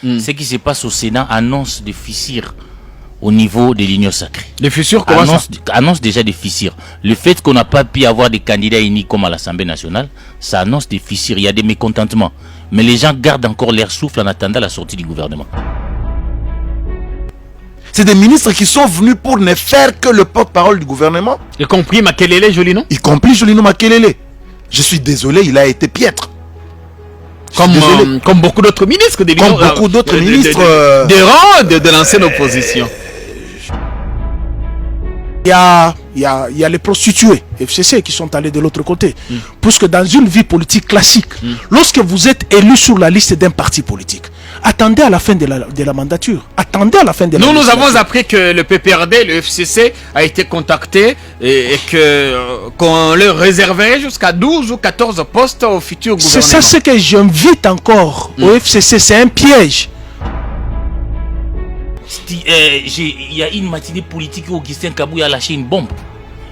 Ce qui se passe au Sénat annonce des fissures au niveau de l'Union sacrée. Des fissures, comment annonce déjà des fissures. Le fait qu'on n'a pas pu avoir des candidats unis comme à l'Assemblée nationale, ça annonce des fissures. Il y a des mécontentements. Mais les gens gardent encore leur souffle en attendant la sortie du gouvernement. C'est des ministres qui sont venus pour ne faire que le porte-parole du gouvernement. Y compris Makelele Jolinon. Y compris Jolinon Makelele. Je suis désolé, il a été piètre. Comme beaucoup d'autres ministres de l'Union. Comme beaucoup d'autres ministres. Des rangs de l'ancienne opposition. Il y a les prostituées FCC qui sont allés de l'autre côté. Puisque dans une vie politique classique, lorsque vous êtes élu sur la liste d'un parti politique, attendez à la fin de la mandature. Attendez à la fin de la Nous avons appris que le PPRD, le FCC, a été contacté et qu'on leur réservait jusqu'à 12 ou 14 postes au futur gouvernement. C'est ça ce que j'invite encore au FCC, c'est un piège. Il y a une matinée politique où Augustin Kabouya a lâché une bombe.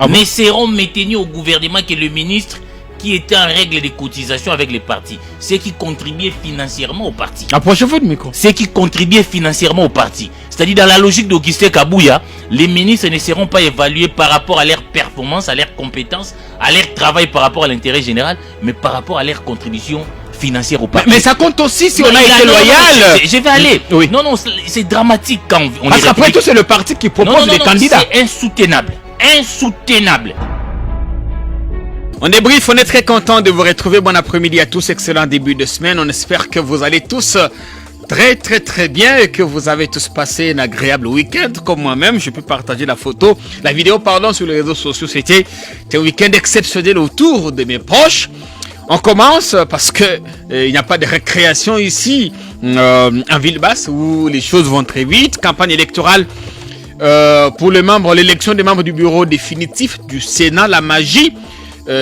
Mais seront maintenus au gouvernement que le ministre qui était en règle de cotisation avec les partis, ceux qui contribuaient financièrement au parti. Approchez-vous du micro. Ceux qui contribuaient financièrement au parti. C'est-à-dire dans la logique d'Augustin Kabouya, les ministres ne seront pas évalués par rapport à leur performance, à leurs compétences, à leur travail par rapport à l'intérêt général, mais par rapport à leur contribution financière au parti. Mais ça compte aussi si on a été loyal. Je vais aller. Oui. Non, c'est dramatique quand on parce qu'après tout, c'est le parti qui propose les candidats. C'est insoutenable. Insoutenable. On débrief, on est très content de vous retrouver. Bon après-midi à tous, excellent début de semaine. On espère que vous allez tous très bien et que vous avez tous passé un agréable week-end comme moi-même. Je peux partager la vidéo sur les réseaux sociaux. C'était un week-end exceptionnel autour de mes proches. On commence parce que il n'y a pas de récréation ici en ville basse où les choses vont très vite. Campagne électorale pour l'élection des membres du bureau définitif du Sénat. La magie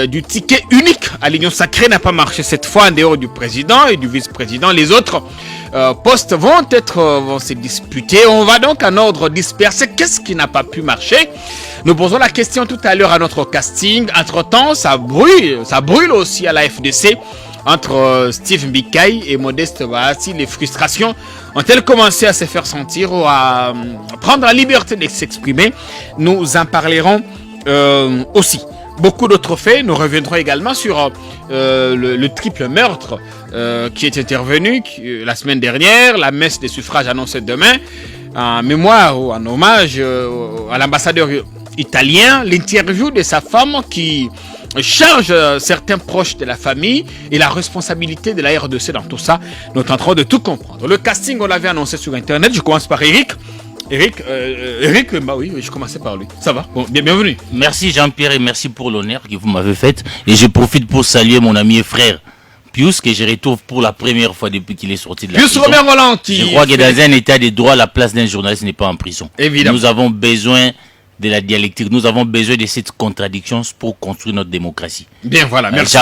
du ticket unique à l'Union sacrée n'a pas marché cette fois en dehors du président et du vice-président. Les autres postes vont se disputer. On va donc en ordre dispersé. Qu'est-ce qui n'a pas pu marcher? Nous posons la question tout à l'heure à notre casting. Entre-temps, ça brûle aussi à la FDC entre Steve Mbikaï et Modeste Bahati. Les frustrations ont-elles commencé à se faire sentir ou à prendre la liberté de s'exprimer? Nous en parlerons aussi. Beaucoup d'autres faits. Nous reviendrons également sur le triple meurtre qui est intervenu la semaine dernière. La messe des suffrages annoncée demain. En mémoire ou en hommage à l'ambassadeur italien. L'interview de sa femme qui charge certains proches de la famille et la responsabilité de la RDC dans tout ça. Nous tenterons de tout comprendre. Le casting, on l'avait annoncé sur Internet. Je commence par Eric. Eric, bah oui, je commençais par lui. Ça va? Bon, bienvenue. Merci Jean-Pierre et merci pour l'honneur que vous m'avez fait. Et je profite pour saluer mon ami et frère Pius, que je retrouve pour la première fois depuis qu'il est sorti de la prison. Pius Robert Volonti. Je crois que dans un état de droit, la place d'un journaliste n'est pas en prison. Évidemment. Nous avons besoin de la dialectique. Nous avons besoin de cette contradiction pour construire notre démocratie. Bien, voilà, merci.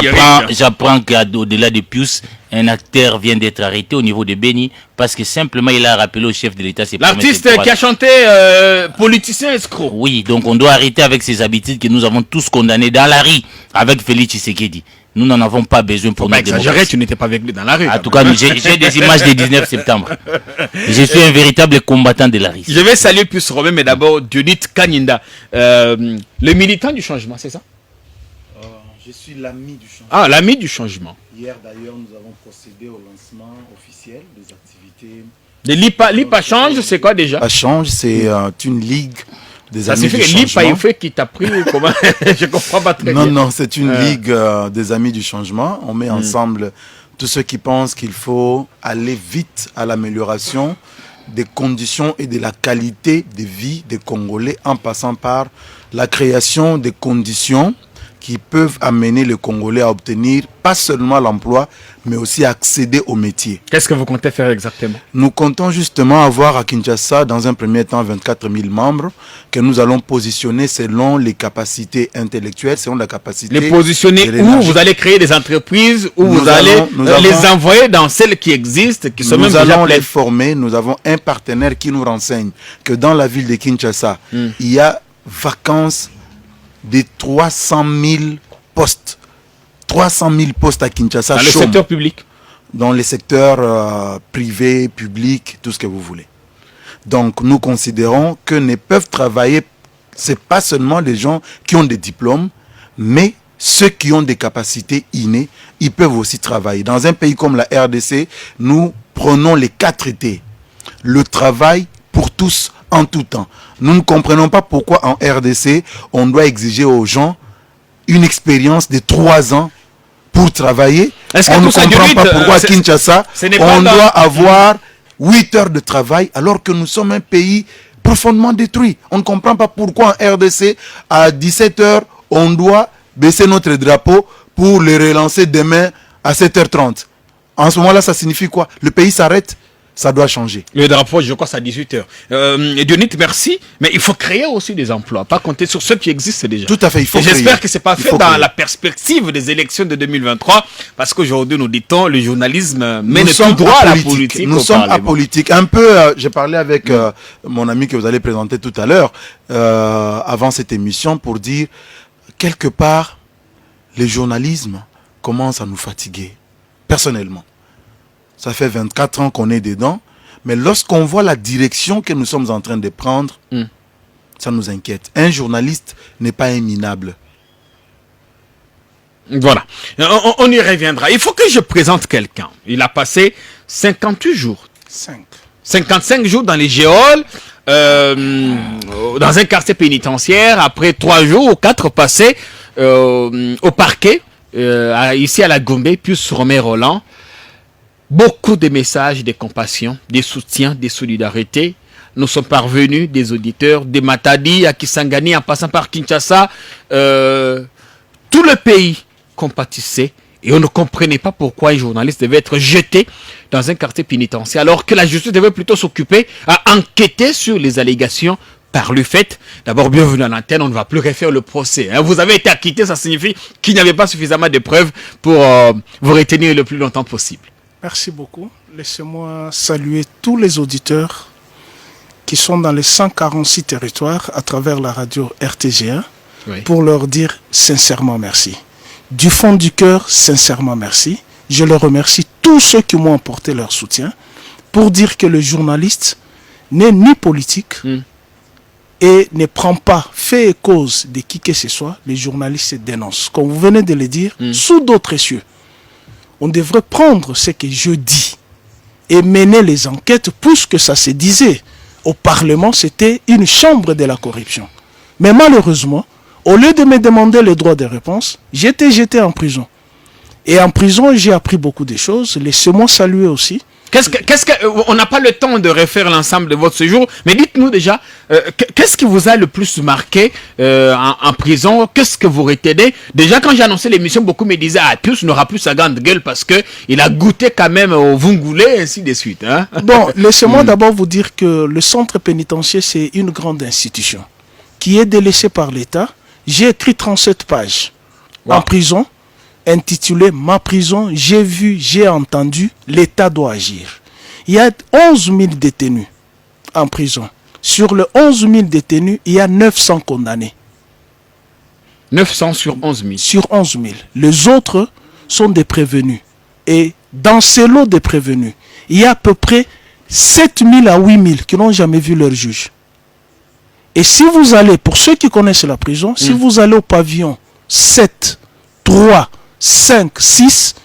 J'apprends qu'au-delà de Pius, un acteur vient d'être arrêté au niveau de Béni parce que simplement il a rappelé au chef de l'État ses promesses. L'artiste qui a chanté politicien escroc. Oui, donc on doit arrêter avec ces habitudes que nous avons tous condamnées dans la rue avec Félix Tshisekedi. Nous n'en avons pas besoin pour notre démocratie. Tu n'étais pas avec lui dans la rue. En tout cas, j'ai des images du 19 septembre. Je suis un véritable combattant de la rue. Je vais saluer Pius Robin, mais d'abord Dionit Kanyinda, le militant du changement, c'est ça? Je suis l'ami du changement. Ah, l'ami du changement. Hier d'ailleurs, nous avons procédé au lancement officiel des activités. De l'IPA Change, c'est quoi déjà? l'IPA Change, c'est une ligue des amis du changement. Ça signifie que l'IPA qui t'a pris comment? Je comprends pas très bien. Non, c'est une ligue des amis du changement. On met ensemble tous ceux qui pensent qu'il faut aller vite à l'amélioration des conditions et de la qualité de vie des Congolais en passant par la création des conditions qui peuvent amener les Congolais à obtenir pas seulement l'emploi, mais aussi accéder au métier. Qu'est-ce que vous comptez faire exactement? Nous comptons justement avoir à Kinshasa, dans un premier temps, 24 000 membres que nous allons positionner selon les capacités intellectuelles, selon la capacité... Les positionner où? Vous allez créer des entreprises où vous allez les envoyer dans celles qui existent, qui sont même déjà Nous allons les former. Nous avons un partenaire qui nous renseigne que dans la ville de Kinshasa, il y a vacances de 300 000 postes. 300 000 postes à Kinshasa. Dans le secteur public. dans les secteurs privés, publics, tout ce que vous voulez. Donc nous considérons que ne peuvent travailler, c'est pas seulement les gens qui ont des diplômes, mais ceux qui ont des capacités innées, ils peuvent aussi travailler. Dans un pays comme la RDC, nous prenons les 4 T. Le travail pour tous en tout temps. Nous ne comprenons pas pourquoi en RDC, on doit exiger aux gens une expérience de 3 ans pour travailler. On ne comprend pas pourquoi à Kinshasa, on doit avoir 8 heures de travail alors que nous sommes un pays profondément détruit. On ne comprend pas pourquoi en RDC, à 17 heures, on doit baisser notre drapeau pour le relancer demain à 7h30. En ce moment-là, ça signifie quoi? Le pays s'arrête. Ça doit changer. Le drapeau, je crois, c'est à 18h. Dionit, merci. Mais il faut créer aussi des emplois, pas compter sur ceux qui existent déjà. Tout à fait, il faut créer. J'espère que ce n'est pas fait dans la perspective des élections de 2023, parce qu'aujourd'hui, nous dit-on, le journalisme mène tout droit à la politique. Nous sommes apolitiques. Un peu, j'ai parlé avec mon ami que vous allez présenter tout à l'heure, avant cette émission, pour dire, quelque part, le journalisme commence à nous fatiguer, personnellement. Ça fait 24 ans qu'on est dedans. Mais lorsqu'on voit la direction que nous sommes en train de prendre, ça nous inquiète. Un journaliste n'est pas un minable. Voilà. On y reviendra. Il faut que je présente quelqu'un. Il a passé 58 jours. 55 jours dans les géoles, dans un quartier pénitentiaire, après 3 jours ou 4 passés au parquet, ici à la Gombe, puis sur Romain Roland. Beaucoup de messages de compassion, de soutien, de solidarité. Nous sommes parvenus, des auditeurs, de Matadi à Kisangani, en passant par Kinshasa. Tout le pays compatissait et on ne comprenait pas pourquoi un journaliste devait être jeté dans un quartier pénitentiaire, alors que la justice devait plutôt s'occuper à enquêter sur les allégations par le fait. D'abord, bienvenue à l'antenne, on ne va plus refaire le procès. Vous avez été acquitté, ça signifie qu'il n'y avait pas suffisamment de preuves pour vous retenir le plus longtemps possible. Merci beaucoup. Laissez-moi saluer tous les auditeurs qui sont dans les 146 territoires à travers la radio RTG1 pour leur dire sincèrement merci. Du fond du cœur, sincèrement merci. Je leur remercie tous ceux qui m'ont apporté leur soutien pour dire que le journaliste n'est ni politique et ne prend pas fait et cause de qui que ce soit. Les journalistes se dénoncent. Comme vous venez de le dire, sous d'autres cieux. On devrait prendre ce que je dis et mener les enquêtes puisque ça se disait. Au Parlement, c'était une chambre de la corruption. Mais malheureusement, au lieu de me demander les droits de réponse, j'étais jeté en prison. Et en prison, j'ai appris beaucoup de choses. Laissez-moi saluer aussi. On n'a pas le temps de refaire l'ensemble de votre séjour, mais dites-nous déjà, qu'est-ce qui vous a le plus marqué en prison? Qu'est-ce que vous retenez? Déjà, quand j'ai annoncé l'émission, beaucoup me disaient, Pius n'aura plus sa grande gueule parce qu'il a goûté quand même au vungoulé, et ainsi de suite. Hein? Bon, laissez-moi d'abord vous dire que le centre pénitentiaire, c'est une grande institution qui est délaissée par l'État. J'ai écrit 37 pages en prison, intitulé « Ma prison, j'ai vu, j'ai entendu, l'État doit agir ». Il y a 11 000 détenus en prison. Sur les 11 000 détenus, il y a 900 condamnés. 900 sur 11 000. Sur 11 000. Les autres sont des prévenus. Et dans ces lots de prévenus, il y a à peu près 7 000 à 8 000 qui n'ont jamais vu leur juge. Et si vous allez, pour ceux qui connaissent la prison, si vous allez au pavillon 7, 3, 5, 6,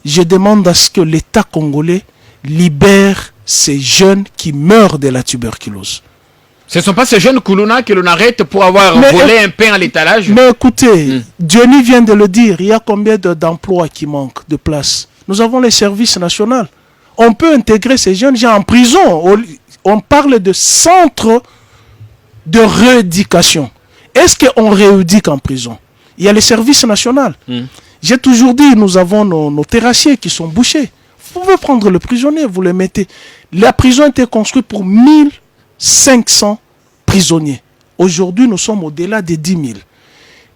je demande à ce que l'État congolais libère ces jeunes qui meurent de la tuberculose. Ce ne sont pas ces jeunes Koulouna que l'on arrête pour avoir volé un pain à l'étalage? Mais écoutez, Diony vient de le dire, il y a combien d'emplois qui manquent, de places? Nous avons les services nationaux. On peut intégrer ces jeunes gens en prison. On parle de centre de rééducation. Est-ce qu'on rééduque en prison? Il y a les services nationaux. J'ai toujours dit, nous avons nos terrassiers qui sont bouchés. Vous pouvez prendre le prisonnier, vous le mettez. La prison a été construite pour 1500 prisonniers. Aujourd'hui, nous sommes au-delà des 10 000.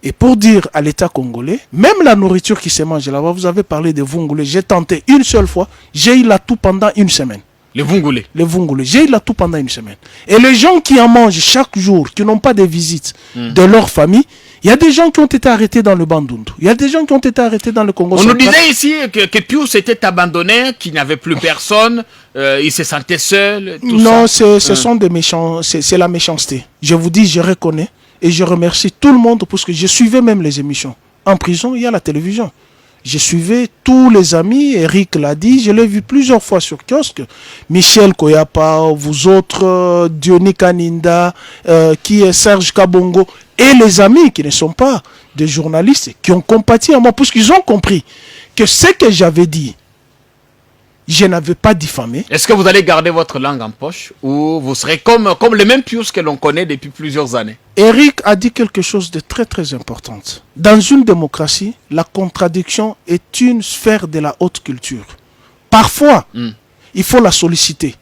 Et pour dire à l'État congolais, même la nourriture qui se mange là-bas, vous avez parlé de vungoulé, j'ai tenté une seule fois, j'ai eu la tout pendant une semaine. Les Vungulés. Les Vungulés. J'ai eu là tout pendant une semaine. Et les gens qui en mangent chaque jour, qui n'ont pas de visites de leur famille, il y a des gens qui ont été arrêtés dans le Bandundu. Il y a des gens qui ont été arrêtés dans le Congo. On nous disait ici que Pius était abandonné, qu'il n'avait plus personne, il se sentait seul. Tout non, ça. ce sont des méchants, c'est la méchanceté. Je vous dis, je reconnais et je remercie tout le monde parce que je suivais même les émissions. En prison, il y a la télévision. Je suivais tous les amis, Eric l'a dit, je l'ai vu plusieurs fois sur kiosque. Michel Koyapa, vous autres, Diony Kaninda, qui est Serge Kabongo, et les amis qui ne sont pas des journalistes, qui ont compati à moi, parce qu'ils ont compris que ce que j'avais dit, je n'avais pas diffamé. Est-ce que vous allez garder votre langue en poche ou vous serez comme le même Pius que l'on connaît depuis plusieurs années? Eric a dit quelque chose de très très important. Dans une démocratie, la contradiction est une sphère de la haute culture. Parfois, il faut la solliciter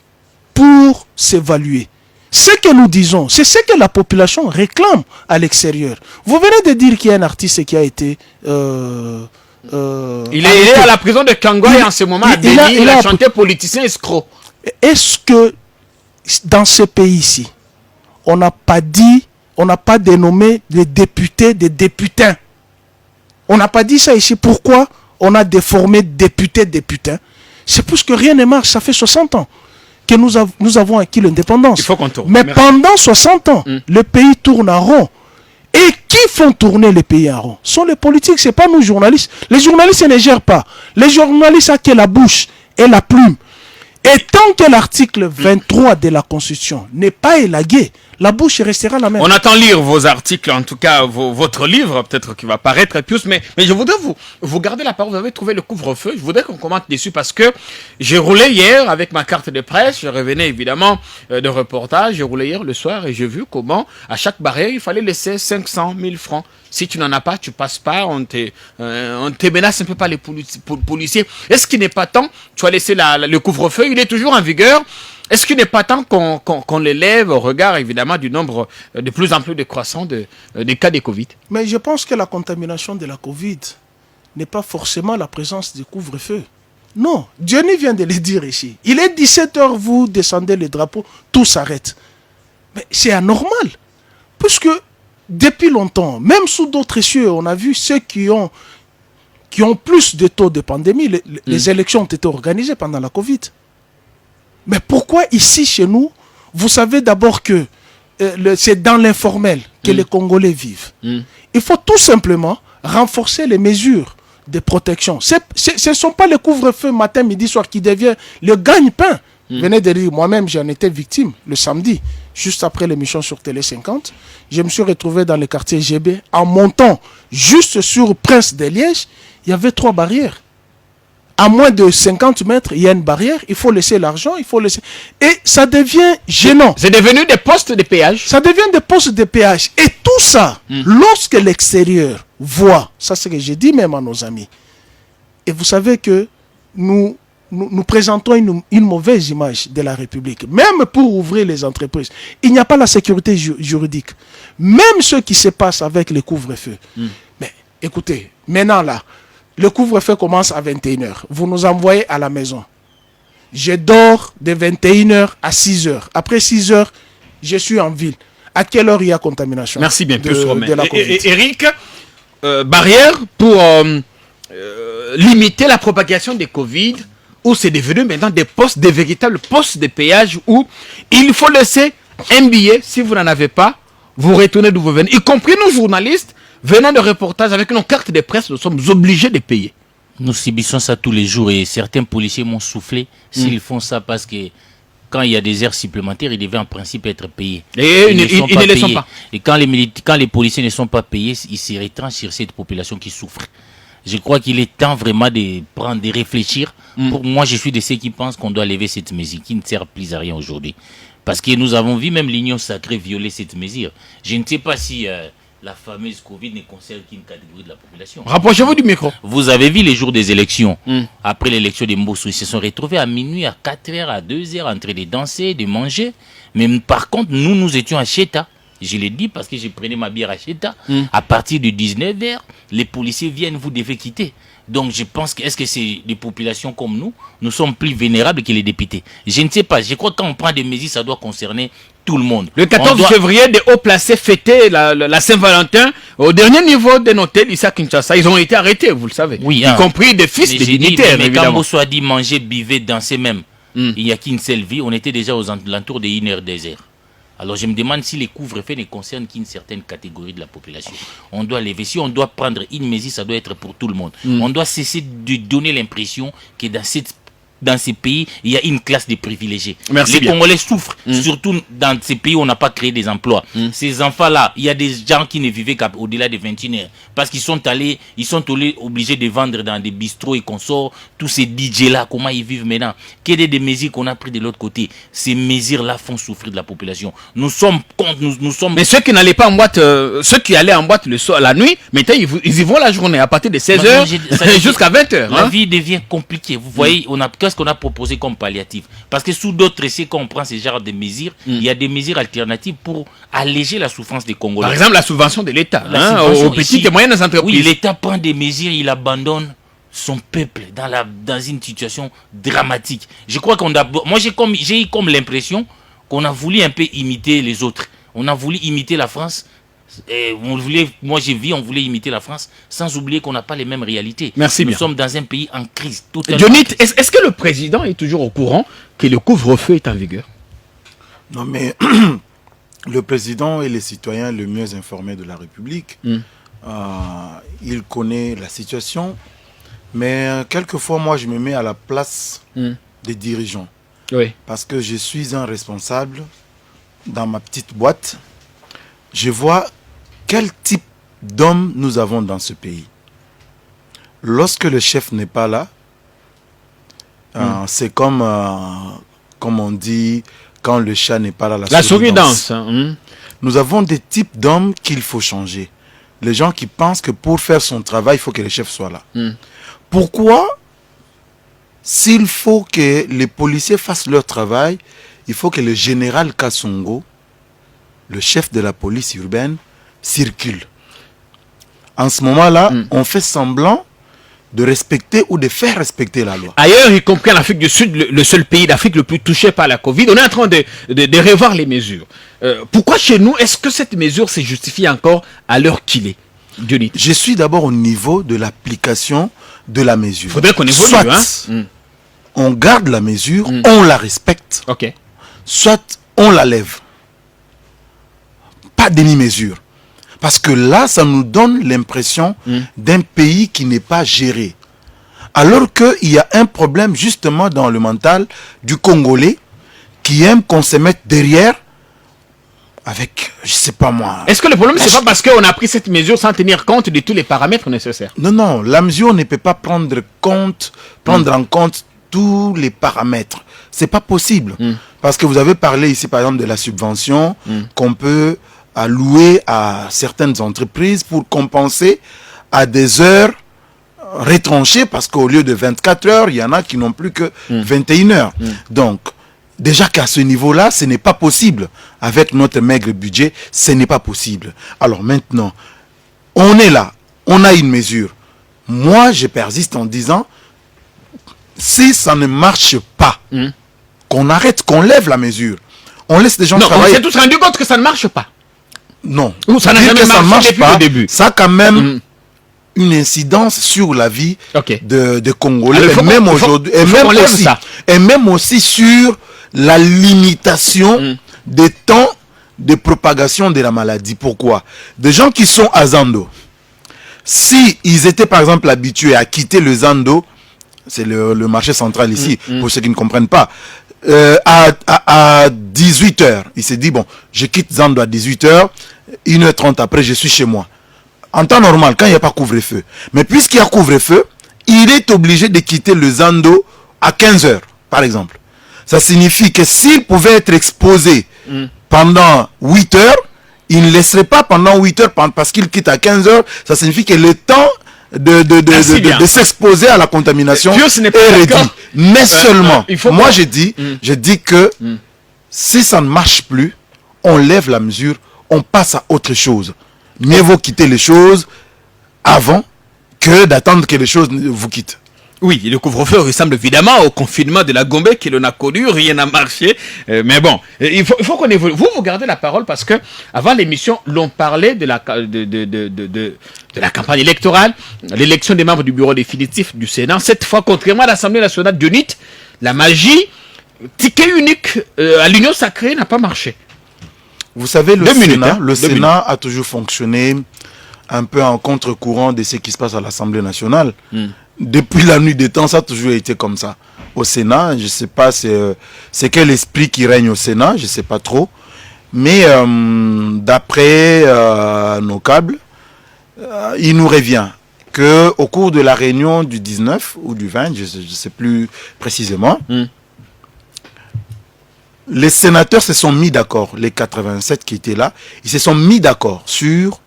pour s'évaluer. Ce que nous disons, c'est ce que la population réclame à l'extérieur. Vous venez de dire qu'il y a un artiste qui a été... il est à la prison de Kangoye en ce moment à Béni, il a chanté politicien escroc. Est-ce que dans ce pays-ci, on n'a pas dit, on n'a pas dénommé les députés des députins? On n'a pas dit ça ici. Pourquoi on a déformé député des putains? C'est parce que rien ne marche. Ça fait 60 ans que nous avons acquis l'indépendance. Il faut qu'on tourne. Mais Merci. pendant 60 ans, le pays tourne en rond. Et qui font tourner les pays en rond? Ce sont les politiques, ce n'est pas nous journalistes. Les journalistes ne gèrent pas. Les journalistes ont que la bouche et la plume. Et tant que l'article 23 de la Constitution n'est pas élagué, la bouche restera la même. On attend lire vos articles, en tout cas votre livre, peut-être qui va paraître, Pius, mais je voudrais vous garder la parole. Vous avez trouvé le couvre-feu. Je voudrais qu'on commente dessus parce que j'ai roulé hier avec ma carte de presse. Je revenais évidemment de reportage. J'ai roulé hier le soir et j'ai vu comment à chaque barrière il fallait laisser 500 000 francs. Si tu n'en as pas, tu passes pas. On te menace un peu par les policiers. Est-ce qu'il n'est pas temps? Tu as laissé le couvre-feu. Il est toujours en vigueur. Est-ce qu'il n'est pas temps qu'on l'élève au regard, évidemment, du nombre de plus en plus décroissant de cas de Covid? Mais je pense que la contamination de la Covid n'est pas forcément la présence du couvre-feu. Non, Diony vient de le dire ici. Il est 17h, vous descendez le drapeau, tout s'arrête. Mais c'est anormal. Puisque depuis longtemps, même sous d'autres cieux, on a vu ceux qui ont plus de taux de pandémie. Les élections ont été organisées pendant la Covid. Mais pourquoi ici, chez nous, vous savez d'abord que c'est dans l'informel que les Congolais vivent. Il faut tout simplement renforcer les mesures de protection. Ce ne sont pas les couvre-feu matin, midi, soir qui devient le gagne-pain. Venez de dire, moi-même, j'en étais victime le samedi, juste après l'émission sur Télé 50. Je me suis retrouvé dans le quartier GB. En montant juste sur Prince de Liège, il y avait 3 barrières. À moins de 50 mètres, il y a une barrière, il faut laisser l'argent, il faut laisser... Et ça devient gênant. C'est devenu des postes de péage. Ça devient des postes de péage. Et tout ça, lorsque l'extérieur voit, ça c'est ce que j'ai dit même à nos amis, et vous savez que nous présentons une mauvaise image de la République. Même pour ouvrir les entreprises, il n'y a pas la sécurité juridique. Même ce qui se passe avec les couvre-feux. Mais écoutez, maintenant là, le couvre-feu commence à 21h. Vous nous envoyez à la maison. Je dors de 21h à 6h. Après 6h, je suis en ville. À quelle heure il y a contamination? Merci bien, de la Covid. et Eric, barrière pour limiter la propagation des Covid, où c'est devenu maintenant des véritables postes de péage où il faut laisser un billet. Si vous n'en avez pas, vous retournez d'où vous venez. Y compris nos journalistes, venant de reportages avec nos cartes de presse, nous sommes obligés de payer. Nous subissons ça tous les jours et certains policiers m'ont soufflé s'ils font ça parce que quand il y a des heures supplémentaires, ils devaient en principe être payés. Et ils ne le sont pas. Et quand les policiers ne sont pas payés, ils se retranchent sur cette population qui souffre. Je crois qu'il est temps vraiment de réfléchir. Pour moi, je suis de ceux qui pensent qu'on doit lever cette mesure qui ne sert plus à rien aujourd'hui. Parce que nous avons vu même l'Union sacrée violer cette mesure. Je ne sais pas si la fameuse Covid ne concerne qu'une catégorie de la population. Rapprochez-vous du micro. Vous avez vu les jours des élections. Après l'élection de Mbossou, ils se sont retrouvés à minuit, à 4h, à 2h, en train de danser, de manger. Mais par contre, nous étions à Cheta. Je l'ai dit parce que je prenais ma bière à Cheta. À partir de 19h, les policiers viennent, vous devez quitter. Donc je pense que est-ce que c'est des populations comme nous sommes plus vénérables que les députés. Je ne sais pas. Je crois que quand on prend des mesures, ça doit concerner tout le monde. Le 14 février, des hauts placés fêtaient la Saint-Valentin au dernier niveau d'un hôtel ici à Kinshasa. Ils ont été arrêtés, vous le savez. Oui, y compris des fils mais des dignitaires, mais évidemment. quand Bosso a dit manger, buvez, danser même, il n'y a qu'une seule vie. On était déjà aux alentours de 1 heure, 2 heures. Alors je me demande si les couvre-feux ne concernent qu'une certaine catégorie de la population. On doit lever. Si on doit prendre une mesure, ça doit être pour tout le monde. On doit cesser de donner l'impression que dans ces pays, il y a une classe de privilégiés. Merci les Congolais souffrent, surtout dans ces pays où on n'a pas créé des emplois. Ces enfants-là, il y a des gens qui ne vivaient qu'au-delà de 21 heures. Parce qu'ils sont allés obligés de vendre dans des bistrots et consorts. Tous ces DJ-là, comment ils vivent maintenant? Quelles sont des mesures qu'on a prises de l'autre côté? Ces mesures-là font souffrir de la population. Nous sommes contre, nous sommes... Mais ceux qui n'allaient pas en boîte, ceux qui allaient en boîte le soir, la nuit, maintenant ils y vont la journée à partir de 16h jusqu'à 20h. La vie devient compliquée. Vous voyez, qu'est-ce qu'on a proposé comme palliatif? Parce que sous d'autres essais, quand on prend ce genre de mesures, il y a des mesures alternatives pour alléger la souffrance des Congolais. Par exemple, la subvention de l'État subvention aux petites et moyennes entreprises. Oui, l'État prend des mesures, il abandonne son peuple dans une situation dramatique. Je crois moi j'ai eu comme l'impression qu'on a voulu un peu imiter les autres. On a voulu imiter la France. On voulait imiter la France sans oublier qu'on n'a pas les mêmes réalités. Merci Nous bien. sommes dans un pays en crise. Johnny, est-ce que le président est toujours au courant que le couvre-feu est en vigueur? Non, mais le président est le citoyen le mieux informé de la République. Il connaît la situation. Mais quelquefois, moi, je me mets à la place des dirigeants. Oui. Parce que je suis un responsable dans ma petite boîte. Je vois quel type d'homme nous avons dans ce pays. Lorsque le chef n'est pas là, c'est comme on dit, quand le chat n'est pas là, la souris danse. Nous avons des types d'hommes qu'il faut changer. Les gens qui pensent que pour faire son travail, il faut que le chef soit là. Pourquoi, s'il faut que les policiers fassent leur travail, il faut que le général Kassongo, le chef de la police urbaine, circule. En ce moment-là, on fait semblant de respecter ou de faire respecter la loi. Ailleurs, y compris en Afrique du Sud, le seul pays d'Afrique le plus touché par la Covid, on est en train de revoir les mesures. Pourquoi chez nous, est-ce que cette mesure se justifie encore à l'heure qu'il est, Johnny? Je suis d'abord au niveau de l'application de la mesure. Il faudrait qu'on évolue. Soit on garde la mesure, on la respecte, soit on la lève. Pas demi-mesure. Parce que là, ça nous donne l'impression d'un pays qui n'est pas géré. Alors qu'il y a un problème justement dans le mental du Congolais qui aime qu'on se mette derrière avec, je sais pas moi... Est-ce que le problème, c'est pas parce qu'on a pris cette mesure sans tenir compte de tous les paramètres nécessaires? Non, non, la mesure ne peut pas prendre en compte tous les paramètres. C'est pas possible. Parce que vous avez parlé ici, par exemple, de la subvention qu'on peut allouer à certaines entreprises pour compenser à des heures retranchées, parce qu'au lieu de 24 heures, il y en a qui n'ont plus que 21 heures. Donc, déjà qu'à ce niveau-là, ce n'est pas possible. Avec notre maigre budget, ce n'est pas possible. Alors maintenant, on est là, on a une mesure. Moi, je persiste en disant, si ça ne marche pas, qu'on arrête, qu'on lève la mesure. On laisse des gens travailler. On s'est tous rendu compte que ça ne marche pas. Non. Ou ça n'a jamais marché depuis le début. Ça a quand même une incidence sur la vie de Congolais. Alors, même aujourd'hui. Et même aussi sur la limitation des temps de propagation de la maladie. Pourquoi? Des gens qui sont à Zando, si ils étaient par exemple habitués à quitter le Zando, c'est le marché central ici, pour ceux qui ne comprennent pas, à 18h, il s'est dit, bon, je quitte Zando à 18h, 1h30 après, je suis chez moi. En temps normal, quand il n'y a pas couvre-feu. Mais puisqu'il y a couvre-feu, il est obligé de quitter le Zando à 15h, par exemple. Ça signifie que s'il pouvait être exposé pendant 8 heures, il ne laisserait pas pendant 8 heures, parce qu'il quitte à 15 heures. Ça signifie que le temps de s'exposer à la contamination est réduit. Mais seulement, moi je dis que si ça ne marche plus, on lève la mesure, on passe à autre chose. Mieux vaut quitter les choses avant que d'attendre que les choses vous quittent. Oui, le couvre-feu ressemble évidemment au confinement de la Gombe que l'on a connu, rien n'a marché. Mais bon, il faut qu'on évolue. Vous gardez la parole parce que avant l'émission, l'on parlait de la campagne électorale, l'élection des membres du bureau définitif du Sénat. Cette fois, contrairement à l'Assemblée nationale d'UNIT, la magie, ticket unique à l'Union sacrée n'a pas marché. Vous savez, le Sénat a toujours fonctionné un peu en contre-courant de ce qui se passe à l'Assemblée nationale. Depuis la nuit des temps, ça a toujours été comme ça. Au Sénat, je ne sais pas c'est quel esprit qui règne au Sénat, je ne sais pas trop. Mais d'après nos câbles, il nous revient qu'au cours de la réunion du 19 ou du 20, je ne sais plus précisément, les sénateurs se sont mis d'accord, les 87 qui étaient là, ils se sont mis d'accord sur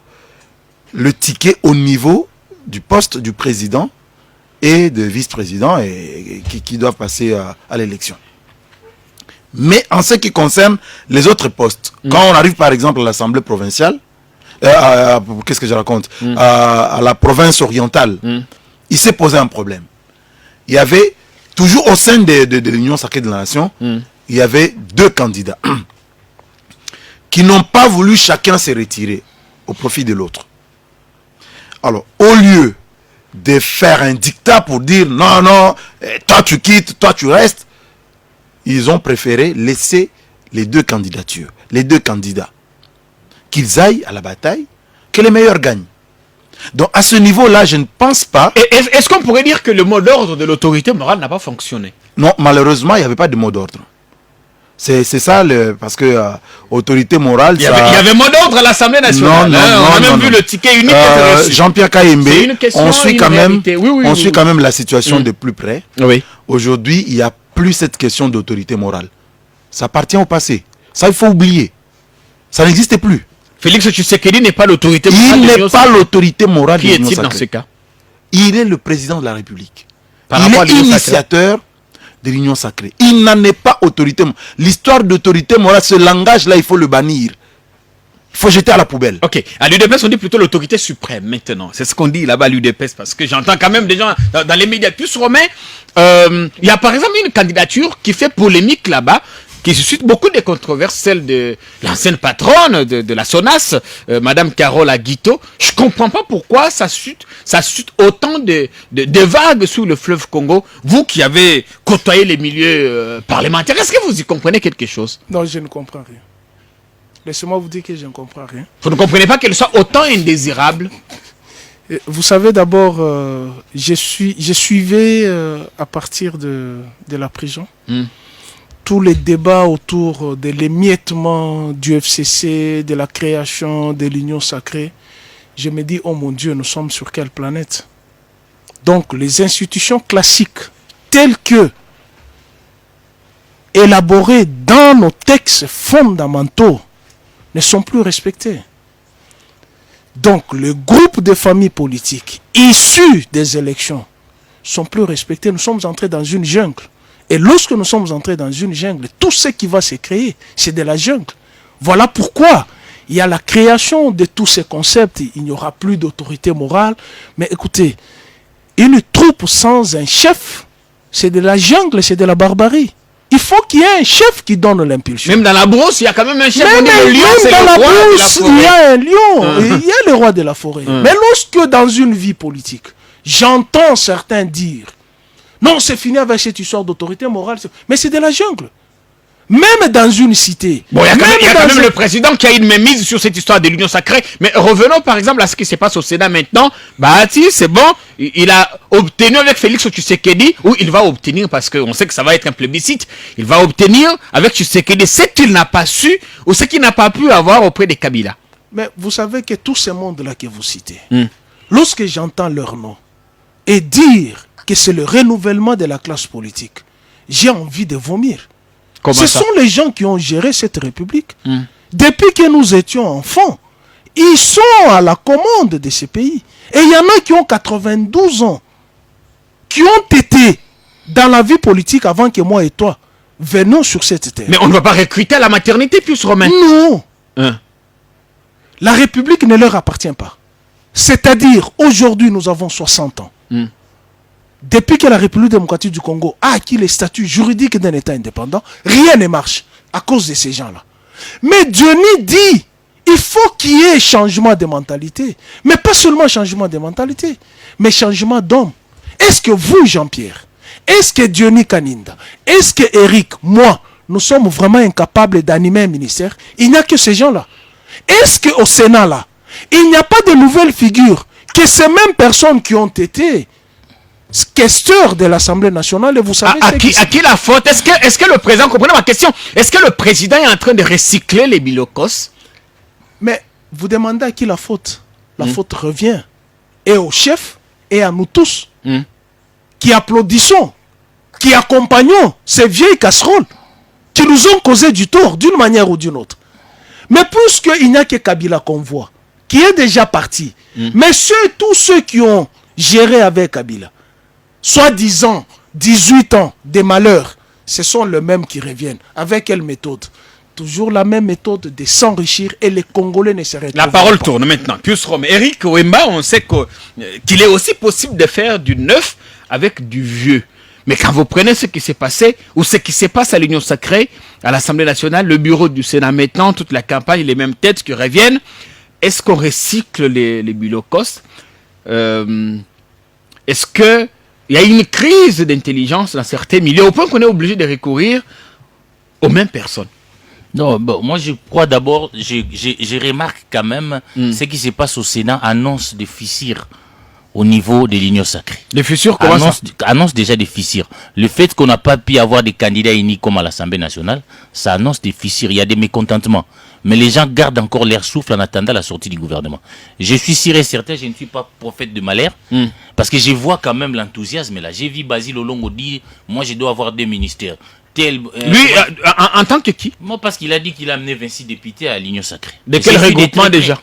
le ticket au niveau du poste du président et de vice-président et qui doivent passer à l'élection. Mais en ce qui concerne les autres postes, quand on arrive par exemple à l'Assemblée provinciale, qu'est-ce que je raconte, à la province orientale, il s'est posé un problème. Il y avait, toujours au sein de l'Union sacrée de la Nation, il y avait 2 candidats qui n'ont pas voulu chacun se retirer au profit de l'autre. Alors, au lieu de faire un dictat pour dire non, toi tu quittes, toi tu restes, ils ont préféré laisser les 2 candidatures, les 2 candidats, qu'ils aillent à la bataille, que les meilleurs gagnent. Donc à ce niveau-là, je ne pense pas... Est-ce qu'on pourrait dire que le mot d'ordre de l'autorité morale n'a pas fonctionné? Non, malheureusement, il n'y avait pas de mot d'ordre. C'est ça, parce que autorité morale... Il y avait mot d'ordre à l'Assemblée nationale. On a même vu le ticket unique. Jean-Pierre Kayembe, on suit quand même la situation de plus près. Oui. Aujourd'hui, il n'y a plus cette question d'autorité morale. Ça appartient au passé. Ça, il faut oublier. Ça n'existe plus. Félix Tshisekedi n'est pas l'autorité morale. Il n'est pas l'autorité morale de l'Union sacrée. Qui est-il dans ce cas? Il est le président de la République. Il est initiateur de l'Union sacrée. Il n'en est pas autorité. L'histoire d'autorité morale, ce langage-là, il faut le bannir. Il faut jeter à la poubelle. Ok. À l'UDPS, on dit plutôt l'autorité suprême maintenant. C'est ce qu'on dit là-bas à l'UDPS parce que j'entends quand même des gens dans les médias plus romains. Il y a par exemple une candidature qui fait polémique là-bas, qui suscite beaucoup de controverses, celle de l'ancienne patronne de la SONAS, Madame Carole Aguito. Je comprends pas pourquoi ça suscite autant de vagues sur le fleuve Congo. Vous qui avez côtoyé les milieux parlementaires, est-ce que vous y comprenez quelque chose? Non, je ne comprends rien. Laissez-moi vous dire que je ne comprends rien. Vous ne comprenez pas qu'elle soit autant indésirable? Vous savez, d'abord, je suivais à partir de la prison tous les débats autour de l'émiettement du FCC, de la création de l'Union sacrée. Je me dis, oh mon Dieu, nous sommes sur quelle planète? Donc, les institutions classiques, telles que élaborées dans nos textes fondamentaux, ne sont plus respectées. Donc, le groupe de familles politiques issus des élections sont plus respectés. Nous sommes entrés dans une jungle. Et lorsque nous sommes entrés dans une jungle, tout ce qui va se créer, c'est de la jungle. Voilà pourquoi il y a la création de tous ces concepts. Il n'y aura plus d'autorité morale. Mais écoutez, une troupe sans un chef, c'est de la jungle, c'est de la barbarie. Il faut qu'il y ait un chef qui donne l'impulsion. Même dans la brousse, il y a quand même un chef. Même dans la brousse, il y a un lion. Il y a le roi de la forêt. Mais lorsque dans une vie politique, j'entends certains dire non, c'est fini avec cette histoire d'autorité morale. Mais c'est de la jungle. Même dans une cité. Bon, il y a quand même le président qui a une mainmise sur cette histoire de l'Union sacrée. Mais revenons par exemple à ce qui se passe au Sénat maintenant. Bahati, c'est bon. Il a obtenu avec Félix Tshisekedi, ou il va obtenir, parce qu'on sait que ça va être un plébiscite, il va obtenir avec Tshisekedi ce qu'il n'a pas su ou ce qu'il n'a pas pu avoir auprès des Kabila. Mais vous savez que tous ces mondes-là que vous citez, lorsque j'entends leur nom et dire que c'est le renouvellement de la classe politique, j'ai envie de vomir. Ce sont les gens qui ont géré cette république. Depuis que nous étions enfants, ils sont à la commande de ce pays. Et il y en a qui ont 92 ans, qui ont été dans la vie politique avant que moi et toi venons sur cette terre. Mais on ne va pas recruter à la maternité plus romain. Non. La république ne leur appartient pas. C'est-à-dire, aujourd'hui, nous avons 60 ans. Depuis que la République démocratique du Congo a acquis les statuts juridiques d'un État indépendant, rien ne marche à cause de ces gens-là. Mais Diony dit, il faut qu'il y ait changement de mentalité. Mais pas seulement changement de mentalité, mais changement d'homme. Est-ce que vous, Jean-Pierre, est-ce que Diony Kaninda, est-ce que Eric, moi, nous sommes vraiment incapables d'animer un ministère? Il n'y a que ces gens-là. Est-ce qu'au Sénat, là, il n'y a pas de nouvelles figures que ces mêmes personnes qui ont été questeurs de l'Assemblée nationale, et vous savez... À qui la faute? Est-ce que le président, comprenez ma question, est-ce que le président est en train de recycler les bilokos? Mais vous demandez à qui la faute? La faute revient et au chef et à nous tous qui applaudissons, qui accompagnons ces vieilles casseroles qui nous ont causé du tort d'une manière ou d'une autre. Mais puisqu'il n'y a que Kabila qu'on voit, qui est déjà parti, mais tous ceux qui ont géré avec Kabila, soi-disant 18 ans de malheur, ce sont les mêmes qui reviennent. Avec quelle méthode? Toujours la même méthode de s'enrichir, et les Congolais ne seraient pas. La parole tourne maintenant. Pius Rome. Eric Wemba, on sait qu'il est aussi possible de faire du neuf avec du vieux. Mais quand vous prenez ce qui s'est passé, ou ce qui se passe à l'Union sacrée, à l'Assemblée nationale, le bureau du Sénat maintenant, toute la campagne, les mêmes têtes qui reviennent, est-ce qu'on recycle les bilokos? Est-ce qu'il y a une crise d'intelligence dans certains milieux, au point qu'on est obligé de recourir aux mêmes personnes? Non, bon, moi je crois d'abord, je remarque quand même ce qui se passe au Sénat annonce des fissures au niveau de l'Union sacrée. Les fissures, comment ça? Annonce déjà des fissures. Le fait qu'on n'a pas pu avoir des candidats unis comme à l'Assemblée nationale, ça annonce des fissures. Il y a des mécontentements. Mais les gens gardent encore leur souffle en attendant la sortie du gouvernement. Je suis sûr et certain, je ne suis pas prophète de malheur, parce que je vois quand même l'enthousiasme là. J'ai vu Basile Olongo dire, moi je dois avoir 2 ministères. Lui, en tant que qui? Moi, parce qu'il a dit qu'il a amené 26 députés à l'Union sacrée. De quel regroupement déjà?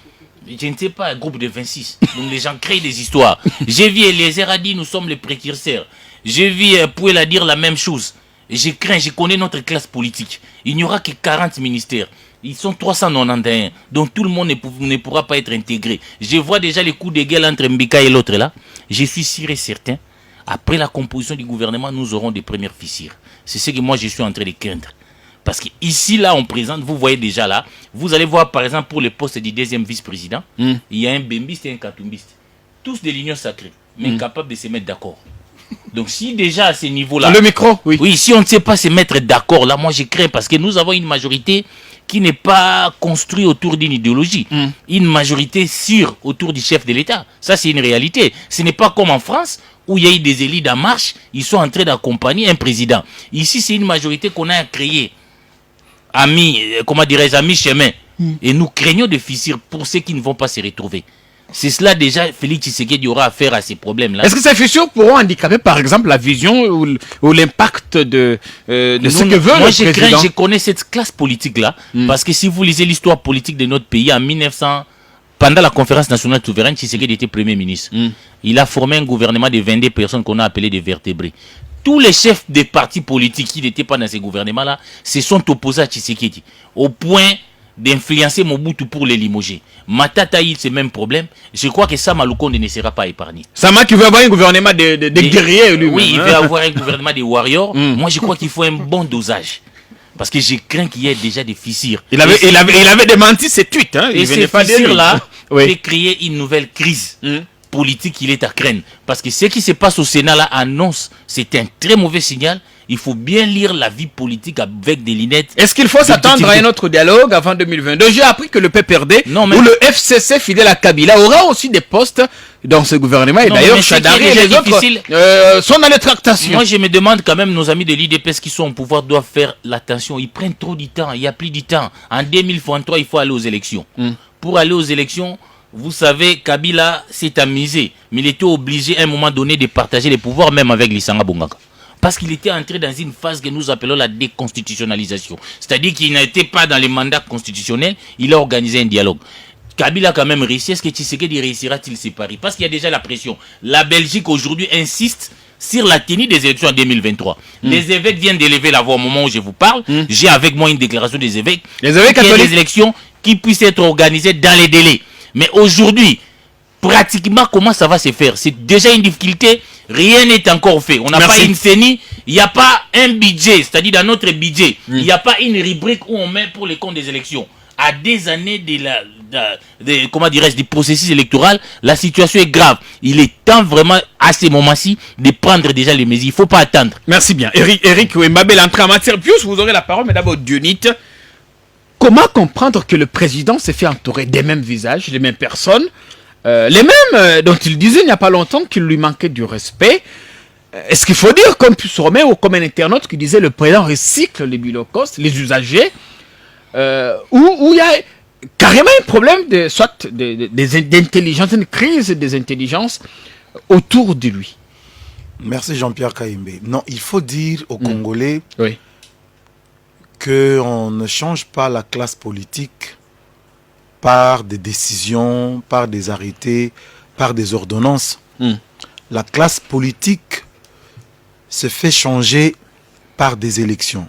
Je ne sais pas, un groupe de 26. Donc les gens créent des histoires. J'ai vu Eliezer a dit, nous sommes les précurseurs. J'ai vu Pouel a dire la même chose. Je crains, je connais notre classe politique. Il n'y aura que 40 ministères. Ils sont 391. Donc tout le monde ne pourra pas être intégré. Je vois déjà les coups de gueule entre Mbika et l'autre là. Je suis sûr et certain. Après la composition du gouvernement, nous aurons des premières fissures. C'est ce que moi je suis en train de craindre. Parce que ici, là, on présente, vous voyez déjà là, vous allez voir par exemple pour le poste du 2e vice-président, il y a un bembiste et un katumbiste. Tous de l'Union sacrée, mais incapables de se mettre d'accord. Donc si déjà à ce niveau-là... Le micro, oui. Oui, si on ne sait pas se mettre d'accord, là, moi je crains parce que nous avons une majorité qui n'est pas construite autour d'une idéologie. Une majorité sûre autour du chef de l'État. Ça, c'est une réalité. Ce n'est pas comme en France où il y a eu des élites en marche, ils sont en train d'accompagner un président. Ici, c'est une majorité qu'on a créée. Amis chemin. Et nous craignons des fissures pour ceux qui ne vont pas se retrouver. C'est cela déjà, Félix Tshisekedi aura affaire à ces problèmes-là. Est-ce que ces fissures pourront handicaper, par exemple, la vision ou l'impact de ce que veut le président? Moi, je connais cette classe politique-là, parce que si vous lisez l'histoire politique de notre pays, en 1900, pendant la conférence nationale souveraine, Tshisekedi était Premier ministre. Il a formé un gouvernement de 22 personnes qu'on a appelées des vertébrés. Tous les chefs des partis politiques qui n'étaient pas dans ces gouvernements-là se sont opposés à Tshisekedi, au point d'influencer Mobutu pour les limoger. Matata a eu ce même problème. Je crois que Sama Lukonde ne sera pas épargné. Sama qui veut avoir un gouvernement de guerriers lui-même. Oui, il veut avoir un gouvernement de warriors. Moi, je crois qu'il faut un bon dosage. Parce que je crains qu'il y ait déjà des fissures. Il avait démenti ses tweets. Hein. Et ces fissures-là peut créer une nouvelle crise politique qu'il est à craindre. Parce que ce qui se passe au Sénat là annonce, c'est un très mauvais signal. Il faut bien lire la vie politique avec des lunettes. Est-ce qu'il faut s'attendre à un autre dialogue avant 2022? J'ai appris que le PPRD ou le FCC fidèle à Kabila aura aussi des postes dans ce gouvernement. Et d'ailleurs, Chadari et les autres sont dans les tractations. Moi, je me demande quand même, nos amis de l'IDPS qui sont au pouvoir doivent faire l'attention. Ils prennent trop du temps. Il n'y a plus du temps. En 2023, il faut aller aux élections. Pour aller aux élections, vous savez, Kabila s'est amusé. Mais il était obligé à un moment donné de partager les pouvoirs, même avec Lissanga Bongaka. Parce qu'il était entré dans une phase que nous appelons la déconstitutionnalisation. C'est-à-dire qu'il n'était pas dans les mandats constitutionnels, il a organisé un dialogue. Kabila a quand même réussi. Est-ce que Tshisekedi réussira-t-il ses paris? Parce qu'il y a déjà la pression. La Belgique aujourd'hui insiste sur la tenue des élections en 2023. Les évêques viennent d'élever la voix au moment où je vous parle. J'ai avec moi une déclaration des évêques. Les évêques catholiques. Des élections qui puissent être organisées dans les délais. Mais aujourd'hui, pratiquement, comment ça va se faire? C'est déjà une difficulté. Rien n'est encore fait. On n'a pas une CENI. Il n'y a pas un budget. C'est-à-dire, dans notre budget, il n'y a pas une rubrique où on met pour les comptes des élections. À des années comment dirais-je, du processus électoral, la situation est grave. Il est temps vraiment, à ces moments-ci, de prendre déjà les mesures. Il ne faut pas attendre. Merci bien. Eric Ouembabé, l'entrée en matière. Pius, vous aurez la parole, mais d'abord, Dionit. Comment comprendre que le président s'est fait entourer des mêmes visages, les mêmes personnes, les mêmes dont il disait il n'y a pas longtemps qu'il lui manquait du respect? Est-ce qu'il faut dire, comme Pius Romain ou comme un internaute qui disait le président recycle les bilocostes, les usagers, où il y a carrément un problème d'intelligence, une crise des intelligences autour de lui? Merci Jean-Pierre Kaïmbe. Non, il faut dire aux Congolais oui. qu'on ne change pas la classe politique par des décisions, par des arrêtés, par des ordonnances. La classe politique se fait changer par des élections.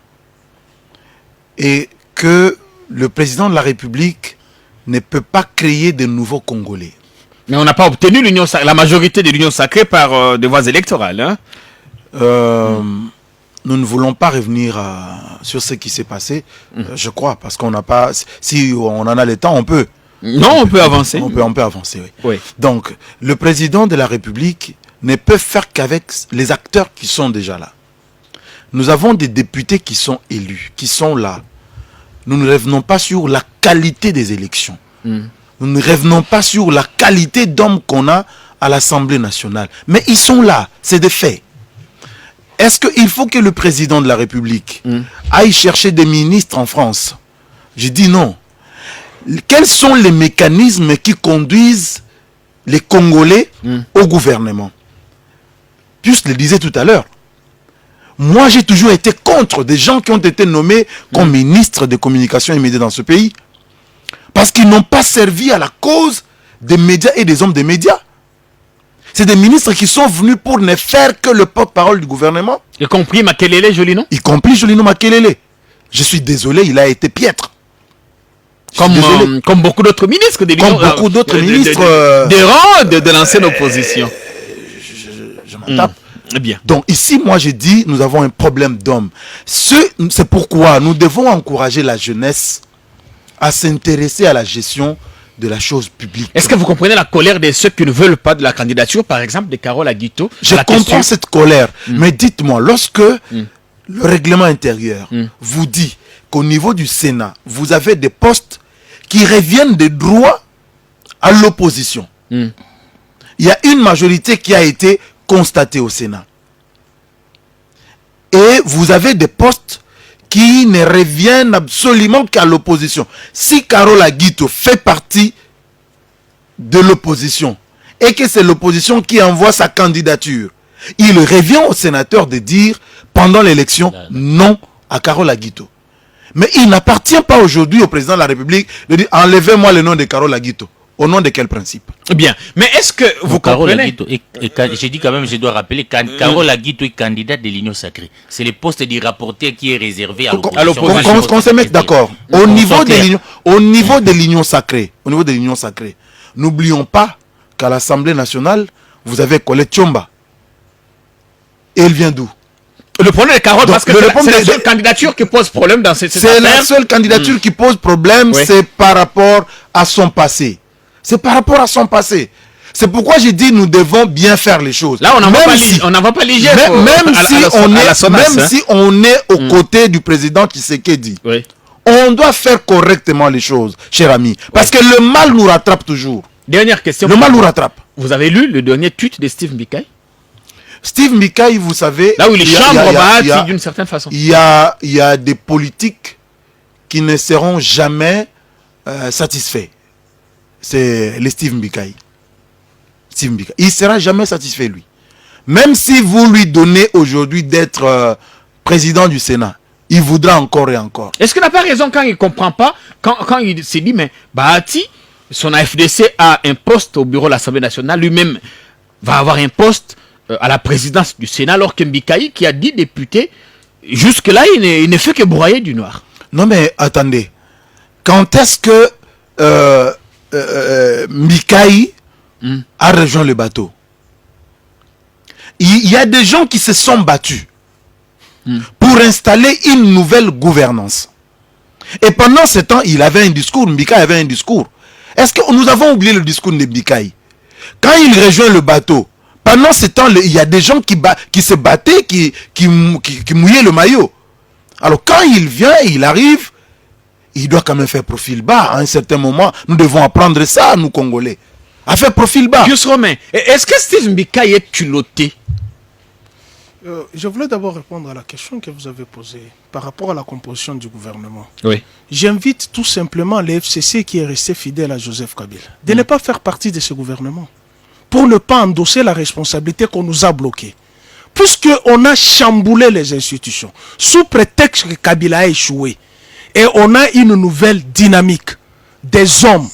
Et que le président de la République ne peut pas créer de nouveaux Congolais. Mais on n'a pas obtenu la majorité de l'union sacrée par des voies électorales. Hein? Nous ne voulons pas revenir sur ce qui s'est passé, je crois, parce qu'on n'a pas... Si on en a le temps, on peut. Non, on peut avancer. On peut avancer, oui. Oui. Donc, le président de la République ne peut faire qu'avec les acteurs qui sont déjà là. Nous avons des députés qui sont élus, qui sont là. Nous ne revenons pas sur la qualité des élections. Nous ne revenons pas sur la qualité d'hommes qu'on a à l'Assemblée nationale. Mais ils sont là, c'est des faits. Est-ce qu'il faut que le président de la République aille chercher des ministres en France? Je dis non. Quels sont les mécanismes qui conduisent les Congolais au gouvernement? Pius le disait tout à l'heure. Moi, j'ai toujours été contre des gens qui ont été nommés comme ministres de communication et médias dans ce pays. Parce qu'ils n'ont pas servi à la cause des médias et des hommes des médias. C'est des ministres qui sont venus pour ne faire que le porte-parole du gouvernement. Y compris Makelele Jolino? Y compris Jolino Makelele. Je suis désolé, il a été piètre. Comme beaucoup d'autres ministres. Comme beaucoup d'autres ministres. Des rangs de l'ancienne opposition. Je m'en tape. Bien. Donc ici, moi j'ai dit, nous avons un problème d'hommes. C'est pourquoi nous devons encourager la jeunesse à s'intéresser à la gestion de la chose publique. Est-ce que vous comprenez la colère de ceux qui ne veulent pas de la candidature, par exemple, de Carole Aguito? Je comprends cette colère. Mais dites-moi, lorsque le règlement intérieur vous dit qu'au niveau du Sénat, vous avez des postes qui reviennent des droits à l'opposition, il y a une majorité qui a été constatée au Sénat. Et vous avez des postes qui ne reviennent absolument qu'à l'opposition. Si Carole Aguito fait partie de l'opposition et que c'est l'opposition qui envoie sa candidature, il revient au sénateur de dire pendant l'élection non à Carole Aguito. Mais il n'appartient pas aujourd'hui au président de la République de dire enlevez-moi le nom de Carole Aguito. Au nom de quel principe? Bien. Mais est-ce que vous comprenez? J'ai dit quand même, je dois rappeler, Carole Aguito est candidate de l'Union sacrée. C'est le poste du rapporteur qui est réservé à l'opposition. Qu'on se mette d'accord. Au niveau de l'Union sacrée, n'oublions pas qu'à l'Assemblée nationale, vous avez Colette Tshomba. Et elle vient d'où? Le problème est Carole, parce que c'est la seule candidature qui pose problème dans cette affaire. C'est la seule candidature qui pose problème, c'est par rapport à son passé. C'est par rapport à son passé. C'est pourquoi j'ai dit nous devons bien faire les choses. Là, on n'en va pas léger. Même si on est aux côtés du président Tshisekedi, on doit faire correctement les choses, cher ami. Parce que le mal nous rattrape toujours. Dernière question. Le mal nous rattrape. Vous avez lu le dernier tweet de Steve Mbikai? Steve Mbikai, vous savez... Là où il chambre Bahati d'une certaine façon. Il y a des politiques qui ne seront jamais satisfaits. C'est le Steve Mbikai. Il ne sera jamais satisfait, lui. Même si vous lui donnez aujourd'hui d'être président du Sénat, il voudra encore et encore. Est-ce qu'il n'a pas raison quand il ne comprend pas, quand il s'est dit, mais Bahati, son AFDC a un poste au bureau de l'Assemblée nationale, lui-même va avoir un poste à la présidence du Sénat, alors que Mbikai, qui a 10 députés, jusque-là, il ne fait que broyer du noir. Non mais attendez, quand est-ce que Mbikai a rejoint le bateau. Il y a des gens qui se sont battus pour installer une nouvelle gouvernance. Et pendant ce temps, il avait un discours, Mbikaï avait un discours. Est-ce que nous avons oublié le discours de Mbikaï? Quand il rejoint le bateau, pendant ce temps, il y a des gens qui se battaient, qui mouillaient le maillot. Alors quand il vient, il arrive, il doit quand même faire profil bas. À un certain moment, nous devons apprendre ça, nous Congolais. À faire profil bas. Pius Romain, est-ce que Steve Mbikaï est culotté? Je voulais d'abord répondre à la question que vous avez posée par rapport à la composition du gouvernement. Oui. J'invite tout simplement les FCC qui est resté fidèle à Joseph Kabila de ne pas faire partie de ce gouvernement pour ne pas endosser la responsabilité qu'on nous a bloquée. Puisqu'on a chamboulé les institutions sous prétexte que Kabila a échoué et on a une nouvelle dynamique des hommes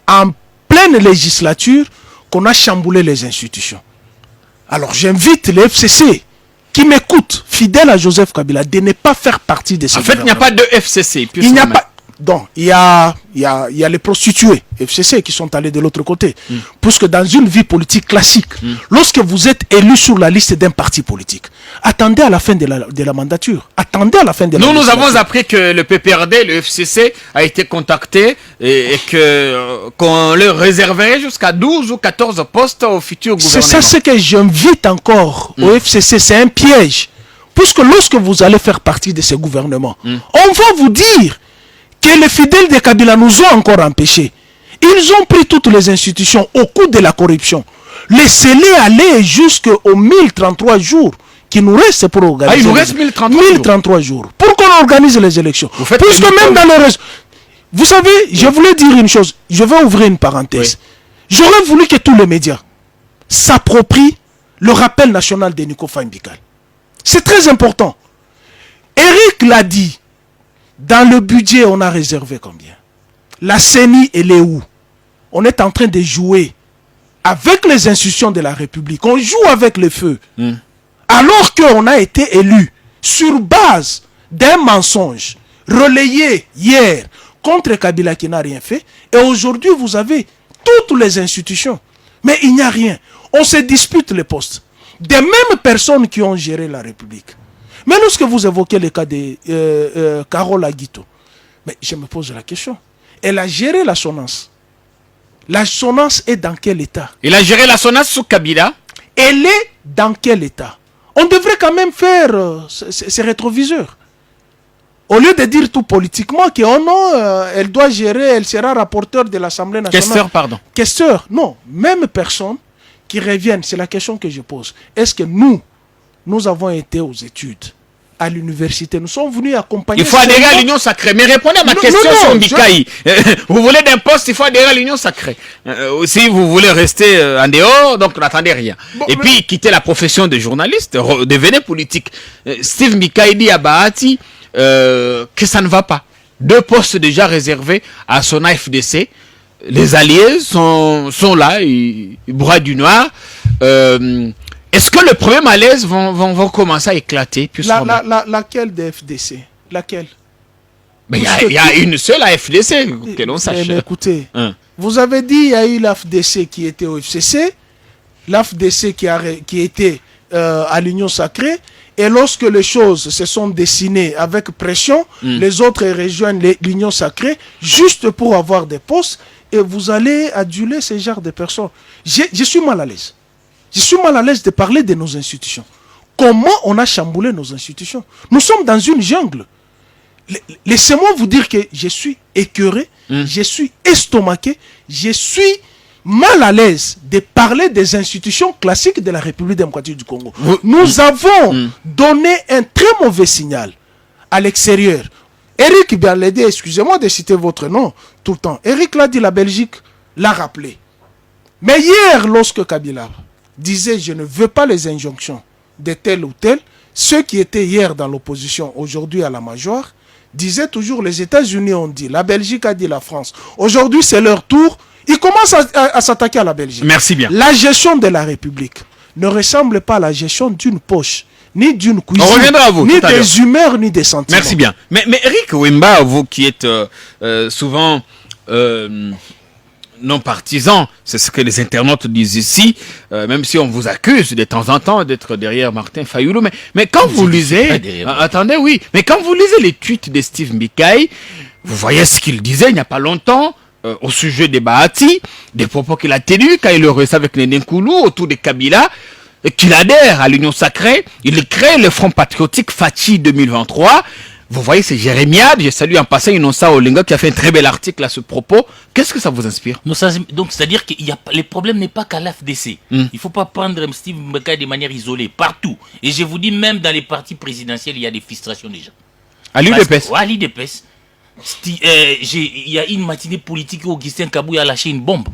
en pleine législature qu'on a chamboulé les institutions. Alors j'invite les FCC qui m'écoutent, fidèles à Joseph Kabila, de ne pas faire partie de ce En fait, il n'y a pas de FCC. Il n'y a pas. Donc, il y a les prostituées FCC qui sont allés de l'autre côté. Puisque dans une vie politique classique, lorsque vous êtes élu sur la liste d'un parti politique, attendez à la fin de la mandature. Attendez à la fin de la Nous avons appris que le PPRD, le FCC, a été contacté et qu'on leur réserverait jusqu'à 12 ou 14 postes au futur gouvernement. C'est ça ce que j'invite encore au FCC, c'est un piège. Puisque lorsque vous allez faire partie de ce gouvernement, on va vous dire que les fidèles de Kabila nous ont encore empêchés. Ils ont pris toutes les institutions au coup de la corruption. Laissez-les aller jusqu'aux 1033 jours qui nous restent pour organiser. Il nous reste 1033 jours. Pour qu'on organise les élections. Puisque même dans le reste... Vous savez, je voulais dire une chose. Je vais ouvrir une parenthèse. Oui. J'aurais voulu que tous les médias s'approprient le rappel national de Nico Mbikal. C'est très important. Eric l'a dit. Dans le budget, on a réservé combien? La CENI, elle est où? On est en train de jouer avec les institutions de la République. On joue avec le feu. Alors qu'on a été élu sur base d'un mensonge relayé hier contre Kabila qui n'a rien fait. Et aujourd'hui, vous avez toutes les institutions. Mais il n'y a rien. On se dispute les postes. Des mêmes personnes qui ont géré la République. Mais lorsque vous évoquez le cas de Carole Aguito, mais je me pose la question. Elle a géré la SONAS. La SONAS est dans quel état? Elle a géré la SONAS sous Kabila. Elle est dans quel état? On devrait quand même faire ces rétroviseurs. Au lieu de dire tout politiquement que oh non, elle doit gérer, elle sera rapporteur de l'Assemblée nationale. Questeur, pardon. Questeur, non. Même personne qui revienne, c'est la question que je pose. Est-ce que nous avons été aux études à l'université, nous sommes venus accompagner... Il faut adhérer à l'Union sacrée. Mais répondez à ma question sur Mbikaï. Vous voulez d'un poste, il faut adhérer à l'Union sacrée. Si vous voulez rester en dehors, donc n'attendez rien. Bon, et puis, quittez la profession de journaliste, devenez politique. Steve Mbikaï dit à Bahati que ça ne va pas. 2 postes déjà réservés à son AFDC. Les alliés sont là, ils broient du noir. Est-ce que le premier malaise vont commencer à éclater? Laquelle des FDC? Laquelle? Mais il y a une seule AFDC que l'on sache. Mais écoutez, vous avez dit il y a eu l'AFDC qui était au FCC, l'AFDC qui était à l'Union sacrée, et lorsque les choses se sont dessinées avec pression, les autres rejoignent l'Union sacrée juste pour avoir des postes, et vous allez aduler ce genre de personnes. Je suis mal à l'aise. Je suis mal à l'aise de parler de nos institutions. Comment on a chamboulé nos institutions? Nous sommes dans une jungle. Laissez-moi vous dire que je suis écœuré, je suis estomaqué, je suis mal à l'aise de parler des institutions classiques de la République démocratique du Congo. Nous avons donné un très mauvais signal à l'extérieur. Eric Berlédé, excusez-moi de citer votre nom tout le temps. Eric l'a dit, la Belgique l'a rappelé. Mais hier, lorsque Kabila disait je ne veux pas les injonctions de tel ou tel, ceux qui étaient hier dans l'opposition, aujourd'hui à la major, disaient toujours les États-Unis ont dit, la Belgique a dit la France. Aujourd'hui c'est leur tour, ils commencent à s'attaquer à la Belgique. Merci bien. La gestion de la République ne ressemble pas à la gestion d'une poche, ni d'une cuisine, ni des humeurs, ni des sentiments. Merci bien. Mais Eric Wimba, vous qui êtes souvent non partisans. C'est ce que les internautes disent ici, même si on vous accuse de temps en temps d'être derrière Martin Fayoulou. Mais quand vous lisez... attendez, oui. Mais quand vous lisez les tweets de Steve Mbikaï, vous voyez ce qu'il disait il n'y a pas longtemps au sujet des Bahati, des propos qu'il a tenus quand il reçoit avec Néné Nkoulou autour de Kabila, et qu'il adhère à l'Union Sacrée. Il crée le Front Patriotique Fachi 2023. Vous voyez, c'est Jérémiade. Je salue en passant Innocent Olinga qui a fait un très bel article à ce propos. Qu'est-ce que ça vous inspire? Donc, c'est-à-dire que les problèmes n'est pas qu'à l'AFDC. Il ne faut pas prendre Steve Mbekaï de manière isolée, partout. Et je vous dis, même dans les partis présidentiels, il y a des frustrations déjà. À l'UDPS. À l'UDPS. Il y a une matinée politique où Augustin Kabouya a lâché une bombe.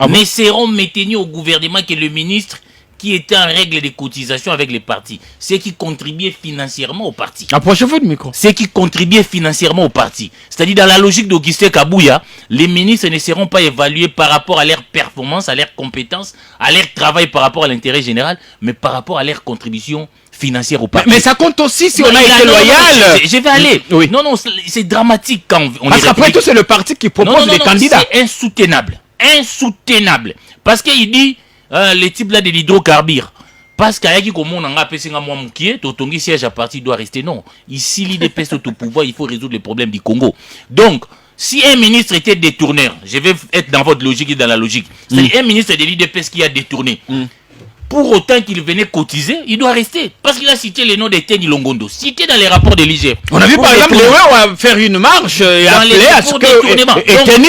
Mais seront maintenus au gouvernement que le ministre qui était en règle des cotisations avec les partis, c'est qui contribuait financièrement aux partis. Approchez-vous du micro. C'est qui contribuait financièrement aux partis. C'est-à-dire, dans la logique d'Augustin Kabouya, les ministres ne seront pas évalués par rapport à leur performance, à leurs compétences, à leur travail par rapport à l'intérêt général, mais par rapport à leur contribution financière aux partis. Mais ça compte aussi si on a été loyal. Je vais aller. Oui. Non, c'est dramatique quand on parce qu'après tout, c'est le parti qui propose les candidats. C'est insoutenable. Insoutenable. Parce qu'il dit, les types là de l'hydrocarbure, parce qu'il y a qui comme on a appelé ça moi moukié, Totongi siège à parti doit rester. Non. Ici, l'IDPS au pouvoir, il faut résoudre les problèmes du Congo. Donc, si un ministre était détourneur, je vais être dans votre logique et dans la logique, c'est-à-dire un ministre de l'IDPS qui a détourné, pour autant qu'il venait cotiser, il doit rester. Parce qu'il a cité les noms d'Etienne Longondo, cité dans les rapports de l'IGF. On a vu par exemple Léo faire une marche et appeler à ce que Etienne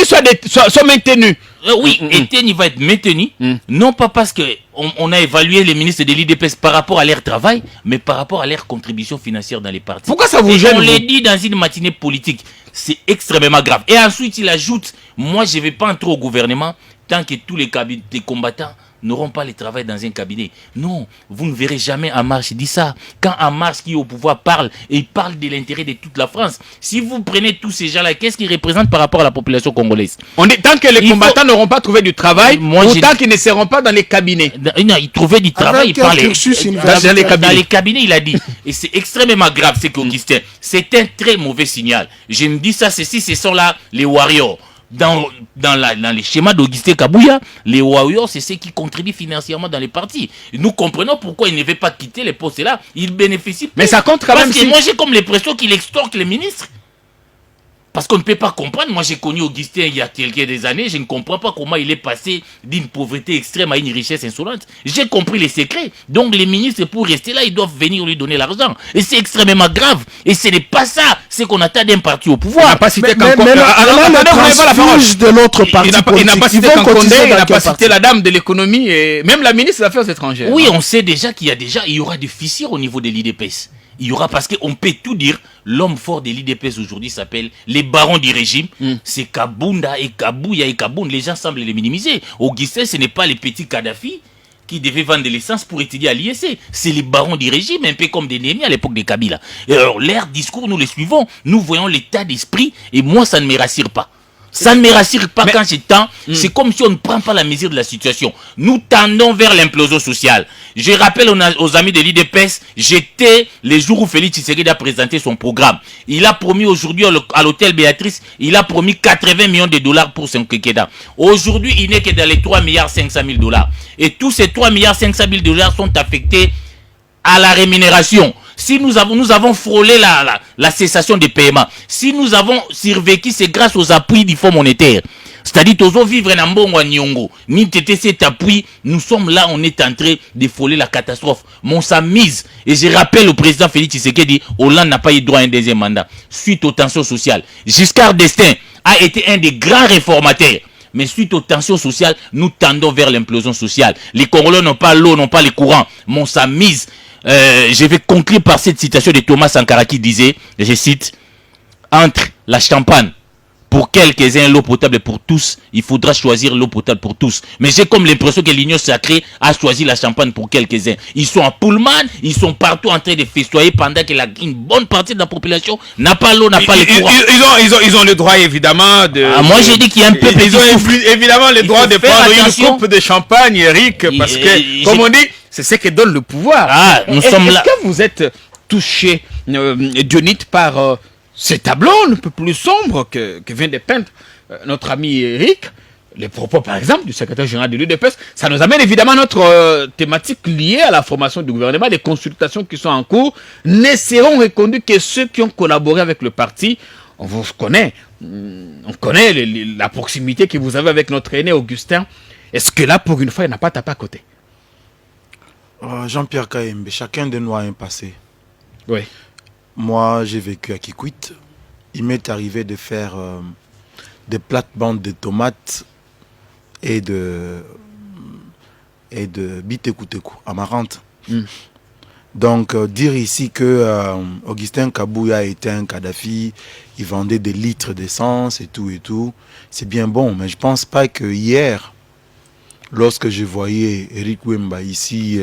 soit maintenu. Oui, Etienne va être maintenu, non pas parce qu'on a évalué les ministres de l'IDPS par rapport à leur travail, mais par rapport à leur contribution financière dans les partis. Pourquoi ça vous gêne? On l'a dit dans une matinée politique, c'est extrêmement grave. Et ensuite, il ajoute, moi je ne vais pas entrer au gouvernement tant que tous les combattants n'auront pas le travail dans un cabinet. Non, vous ne verrez jamais En Marche dit ça. Quand En Marche qui est au pouvoir parle, et il parle de l'intérêt de toute la France, si vous prenez tous ces gens-là, qu'est-ce qu'ils représentent par rapport à la population congolaise? On dit tant que les combattants n'auront pas trouvé du travail, tant qu'ils ne seront pas dans les cabinets. Non, ils trouvaient du travail, il parlait dans les cabinets, il a dit. Et c'est extrêmement grave, c'est qu'Augustin, c'est un très mauvais signal. Je me dis ça, ce sont là les warriors. Dans les schémas d'Augustin Kabouya, les warriors, c'est ceux qui contribuent financièrement dans les partis. Nous comprenons pourquoi il ne veut pas quitter les postes là. Il bénéficie. Mais ça compte quand même. Parce que moi, j'ai comme l'impression qu'il extorque les ministres. Parce qu'on ne peut pas comprendre. Moi, j'ai connu Augustin il y a quelques années. Je ne comprends pas comment il est passé d'une pauvreté extrême à une richesse insolente. J'ai compris les secrets. Donc, les ministres, pour rester là, ils doivent venir lui donner l'argent. Et c'est extrêmement grave. Et ce n'est pas ça. C'est qu'on attend d'un parti au pouvoir. Il n'a pas cité mais le transfuge de notre parti politique. Il n'a pas cité Kankonde, il n'a pas cité la dame de l'économie et même la ministre des Affaires étrangères. Oui, on sait déjà il y aura des fissures au niveau de l'IDPS. Il y aura, parce qu'on peut tout dire, l'homme fort de l'IDPS aujourd'hui s'appelle les barons du régime. C'est Kabunda et Kabouya et Kaboun. Les gens semblent les minimiser. Augustin, ce n'est pas les petits Kadhafi qui devaient vendre de l'essence pour étudier à l'IEC. C'est les barons du régime, un peu comme des Némi à l'époque de Kabila. Et alors, leur discours, nous les suivons. Nous voyons l'état d'esprit et moi, ça ne me rassure pas. Ça ne me rassure pas quand je tends. C'est comme si on ne prend pas la mesure de la situation. Nous tendons vers l'implosion sociale. Je rappelle aux amis de l'IDPS, j'étais les jours où Félix Tshisekedi a présenté son programme. Il a promis aujourd'hui à l'hôtel Béatrice, il a promis 80 millions de dollars pour son quinquennat. Aujourd'hui, il n'est que dans les 3 milliards 500 000 dollars. Et tous ces 3 milliards 500 000 dollars sont affectés à la rémunération. Si nous avons frôlé la cessation des paiements, si nous avons survécu, c'est grâce aux appuis du Fonds monétaire. C'est-à-dire, tous vivre en Mbongo, Nyongo, ni tété cet appui, nous sommes là, on est en train de frôler la catastrophe. Mon sa mise, et je rappelle au président Félix Tshisekedi, Hollande n'a pas eu droit à un deuxième mandat, suite aux tensions sociales. Giscard d'Estaing a été un des grands réformateurs. Mais suite aux tensions sociales, nous tendons vers l'implosion sociale. Les Congolais n'ont pas l'eau, n'ont pas les courants. Mon sa mise. Je vais conclure par cette citation de Thomas Sankara qui disait, je cite, entre la champagne pour quelques-uns, l'eau potable pour tous, il faudra choisir l'eau potable pour tous. Mais j'ai comme l'impression que l'Union sacrée a choisi la champagne pour quelques-uns. Ils sont à Pullman, ils sont partout en train de festoyer pendant que une bonne partie de la population n'a pas l'eau, n'a pas les courants. Ils ont le droit évidemment de... moi j'ai dit qu'il y a un peuple Ils ont évidemment le droit de prendre une coupe de champagne, Eric, parce que, comme on dit, c'est ce qui donne le pouvoir. Nous sommes là. Est-ce que vous êtes touché, Dionite, par ces tableaux un peu plus sombres que vient de peindre notre ami Eric, les propos, par exemple, du secrétaire général de l'UDPS, ça nous amène évidemment à notre thématique liée à la formation du gouvernement. Les consultations qui sont en cours ne seront reconduites que ceux qui ont collaboré avec le parti. On vous connaît, la proximité que vous avez avec notre aîné Augustin. Est-ce que là, pour une fois, il n'a pas tapé à côté? Jean-Pierre Kayembe, chacun de nous a un passé. Oui. Moi, j'ai vécu à Kikwit. Il m'est arrivé de faire des plates-bandes de tomates et de bitekuteku, amarante. Donc, dire ici que Augustin Kabouya était un Kadhafi, il vendait des litres d'essence et tout, c'est bien bon. Mais je pense pas que hier, lorsque je voyais Eric Wemba ici,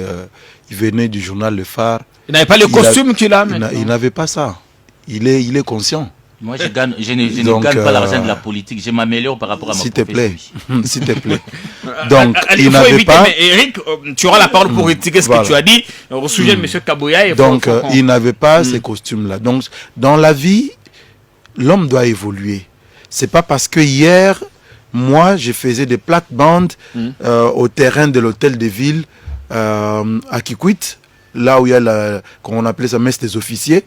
il venait du journal Le Phare. Il n'avait pas le costume qu'il a maintenant. Il n'avait pas ça. Il est conscient. Moi, je ne gagne pas l'argent de la politique. Je m'améliore par rapport à ma S'il te plaît. profession. S'il te plaît. Donc, il il faut n'avait éviter, pas... mais Eric, tu auras la parole pour critiquer ce que tu as dit au sujet de M. Kabouya. Donc, il n'avait pas ces costumes-là. Donc, dans la vie, l'homme doit évoluer. C'est pas parce que hier, moi, je faisais des plates-bandes au terrain de l'hôtel de ville à Kikwit, là où il y a comment on appelait ça, messe des officiers,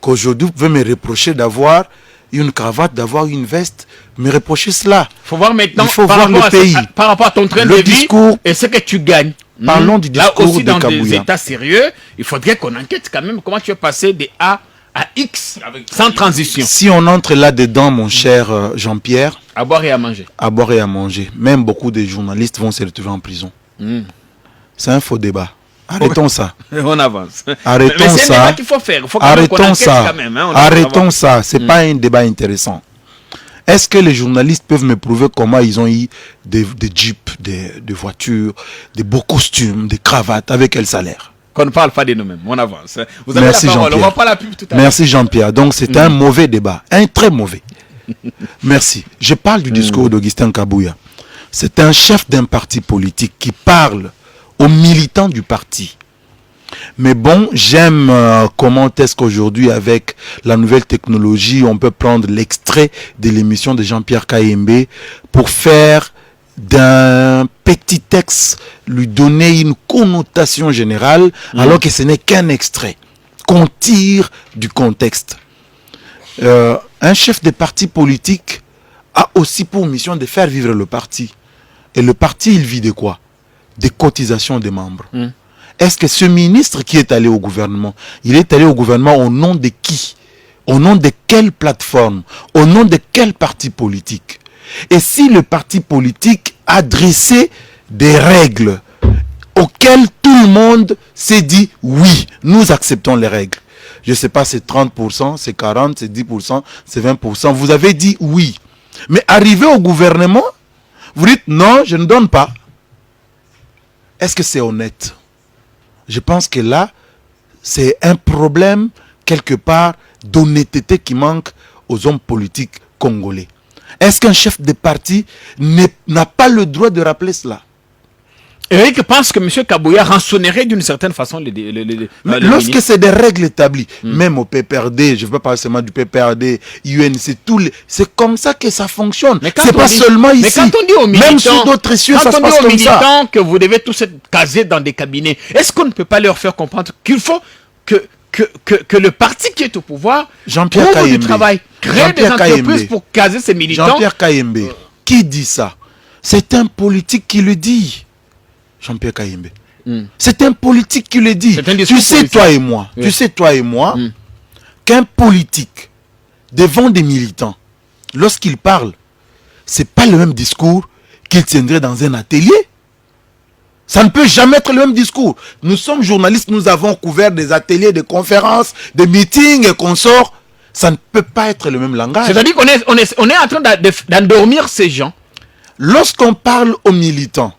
qu'aujourd'hui, vous pouvez me reprocher d'avoir une cravate, d'avoir une veste, me reprocher cela. Il faut voir maintenant, il faut voir le pays. Par rapport à ton train le de discours, vie et ce que tu gagnes. Parlons du discours là aussi, de dans Kabouya. des états sérieux, il faudrait qu'on enquête quand même comment tu es passé de A à X sans transition. Si on entre là-dedans, mon cher Jean-Pierre, à boire et à manger. À boire et à manger. Même beaucoup de journalistes vont se retrouver en prison. C'est un faux débat. Arrêtons ça. On avance. Arrêtons mais c'est un ça. débat qu'il faut faire. Il faut quand même Arrêtons qu'on enquête ça. quand même, hein, Arrêtons ça. C'est pas un débat intéressant. Est-ce que les journalistes peuvent me prouver comment ils ont eu des jeeps, des voitures, des beaux costumes, des cravates, avec quel salaire? Qu'on ne parle pas de nous-mêmes. On avance. Vous avez Merci la parole. On Jean-Pierre. va pas la pub tout à l'heure. Merci Jean-Pierre. Donc c'est un mauvais débat. Un très mauvais. Merci. Je parle du discours d'Augustin Kabouya. C'est un chef d'un parti politique qui parle aux militants du parti. Mais bon, j'aime comment est-ce qu'aujourd'hui, avec la nouvelle technologie, on peut prendre l'extrait de l'émission de Jean-Pierre Kayembe pour faire d'un petit texte, lui donner une connotation générale, alors que ce n'est qu'un extrait qu'on tire du contexte. Un chef de parti politique a aussi pour mission de faire vivre le parti. Et le parti, il vit de quoi? Des cotisations des membres. Est-ce que ce ministre qui est allé au gouvernement, il est allé au gouvernement au nom de qui? Au nom de quelle plateforme? Au nom de quel parti politique? Et si le parti politique a dressé des règles auxquelles tout le monde s'est dit oui, nous acceptons les règles. Je ne sais pas, c'est 30%, c'est 40%, c'est 10%, c'est 20%. Vous avez dit oui. Mais arrivé au gouvernement, vous dites non, je ne donne pas. Est-ce que c'est honnête? Je pense que là, c'est un problème, quelque part, d'honnêteté qui manque aux hommes politiques congolais. Est-ce qu'un chef de parti n'a pas le droit de rappeler cela? Eric pense que M. Kabouya rançonnerait d'une certaine façon lorsque c'est des règles établies, même au PPRD, je ne veux pas parler seulement du PPRD, UNC, c'est comme ça que ça fonctionne. C'est pas seulement ici. Mais quand on dit aux militants, même sur d'autres cieux, ça se passe comme ça. Que vous devez tous être casés dans des cabinets, est-ce qu'on ne peut pas leur faire comprendre qu'il faut que le parti qui est au pouvoir Jean-Pierre ouvre Kayembe, du travail, crée des entreprises pour caser ses militants? Jean-Pierre Kayembe, qui dit ça? C'est un politique qui le dit. Jean-Pierre Kayembe. C'est un politique qui le dit. Tu sais, toi et moi, qu'un politique devant des militants, lorsqu'il parle, c'est pas le même discours qu'il tiendrait dans un atelier. Ça ne peut jamais être le même discours. Nous sommes journalistes, nous avons couvert des ateliers, des conférences, des meetings et consorts. Ça ne peut pas être le même langage. C'est-à-dire qu'on est en train d'endormir ces gens. Lorsqu'on parle aux militants,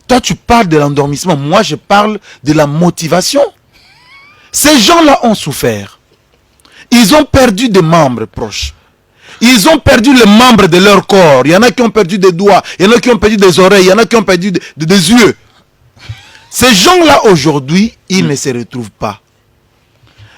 toi, tu parles de l'endormissement. Moi, je parle de la motivation. Ces gens-là ont souffert. Ils ont perdu des membres proches. Ils ont perdu les membres de leur corps. Il y en a qui ont perdu des doigts. Il y en a qui ont perdu des oreilles. Il y en a qui ont perdu des yeux. Ces gens-là, aujourd'hui, ils ne se retrouvent pas.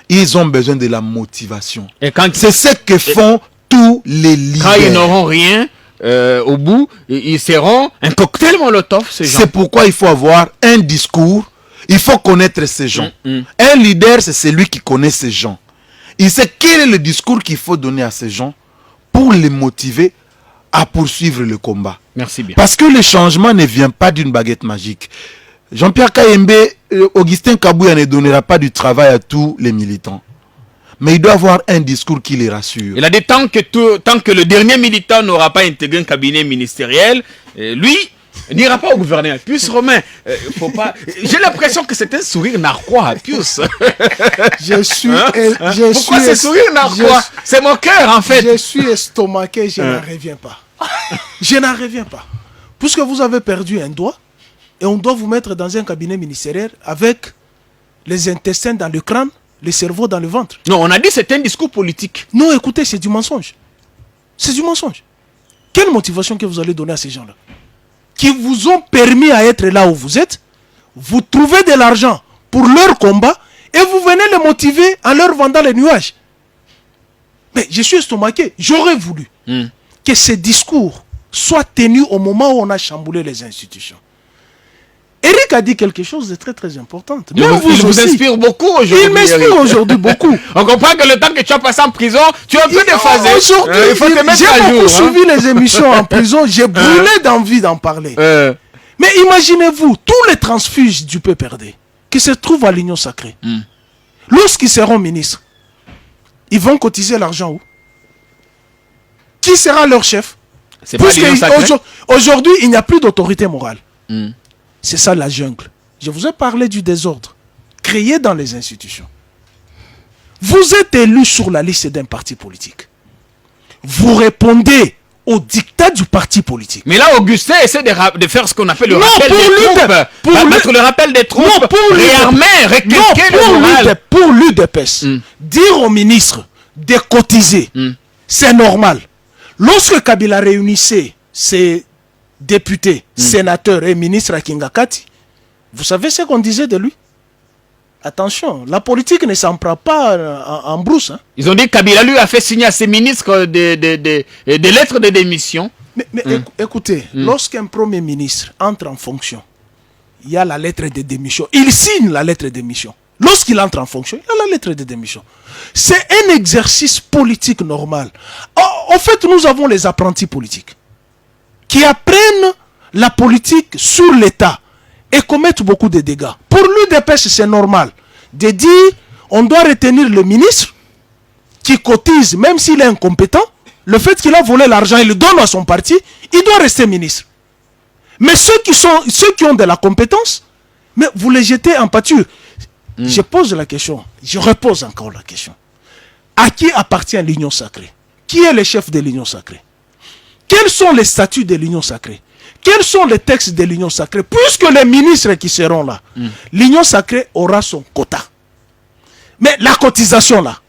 Ils ont besoin de la motivation. C'est ce que font tous les leaders. Quand ils n'auront rien, au bout, ils seront un cocktail Molotov, ces gens. C'est pourquoi il faut avoir un discours, il faut connaître ces gens. Un leader, c'est celui qui connaît ces gens. Il sait quel est le discours qu'il faut donner à ces gens pour les motiver à poursuivre le combat. Merci bien. Parce que le changement ne vient pas d'une baguette magique. Jean-Pierre Kayembe, Augustin Kabouya ne donnera pas du travail à tous les militants. Mais il doit avoir un discours qui les rassure. Il a dit tant que le dernier militant n'aura pas intégré un cabinet ministériel, lui n'ira pas au gouvernement. Pius Romain, faut pas. J'ai l'impression que c'est un sourire narquois, Pius. Pourquoi c'est sourire narquois? C'est mon cœur en fait. Je suis estomaqué, je n'en reviens pas. Je n'en reviens pas. Puisque vous avez perdu un doigt, et on doit vous mettre dans un cabinet ministériel avec les intestins dans le crâne, le cerveau dans le ventre. Non, on a dit que c'était un discours politique. Non, écoutez, c'est du mensonge. C'est du mensonge. Quelle motivation que vous allez donner à ces gens-là qui vous ont permis à être là où vous êtes, vous trouvez de l'argent pour leur combat et vous venez les motiver en leur vendant les nuages. Mais je suis estomaqué. J'aurais voulu que ces discours soient tenus au moment où on a chamboulé les institutions. Eric a dit quelque chose de très très important. Il vous inspire beaucoup aujourd'hui. Il m'inspire aujourd'hui beaucoup. On comprend que le temps que tu as passé en prison, tu as un peu déphasé. Aujourd'hui, il faut te mettre j'ai à jour. beaucoup suivi les émissions en prison. J'ai brûlé d'envie d'en parler. Mais imaginez-vous, tous les transfuges du PPRD qui se trouvent à l'Union Sacrée, lorsqu'ils seront ministres, ils vont cotiser l'argent où? Qui sera leur chef? C'est pas l'Union Sacrée. Aujourd'hui, il n'y a plus d'autorité morale. C'est ça la jungle. Je vous ai parlé du désordre créé dans les institutions. Vous êtes élu sur la liste d'un parti politique. Vous répondez au dictat du parti politique. Mais là, Augustin essaie de faire ce qu'on appelle le rappel des troupes. Pour mettre le rappel des troupes, réarmer, requinquer le moral. Pour l'UDPS, dire au ministre de cotiser, c'est normal. Lorsque Kabila réunissait ses député, sénateur et ministre à Kingakati, vous savez ce qu'on disait de lui? Attention, la politique ne s'en prend pas en brousse. Hein. Ils ont dit que Kabila lui a fait signer à ses ministres des lettres de démission. Mais écoutez, lorsqu'un premier ministre entre en fonction, il y a la lettre de démission. Il signe la lettre de démission. Lorsqu'il entre en fonction, il y a la lettre de démission. C'est un exercice politique normal. En fait, nous avons les apprentis politiques qui apprennent la politique sur l'État et commettent beaucoup de dégâts. Pour l'UDPS, c'est normal de dire on doit retenir le ministre qui cotise, même s'il est incompétent. Le fait qu'il a volé l'argent, il le donne à son parti, il doit rester ministre. Mais ceux qui ont de la compétence, mais vous les jetez en pâture. Je pose la question, je repose encore la question. À qui appartient l'Union Sacrée? Qui est le chef de l'Union Sacrée? Quels sont les statuts de l'Union Sacrée? Quels sont les textes de l'Union Sacrée? Puisque les ministres qui seront là, l'Union Sacrée aura son quota. Mais la cotisation là,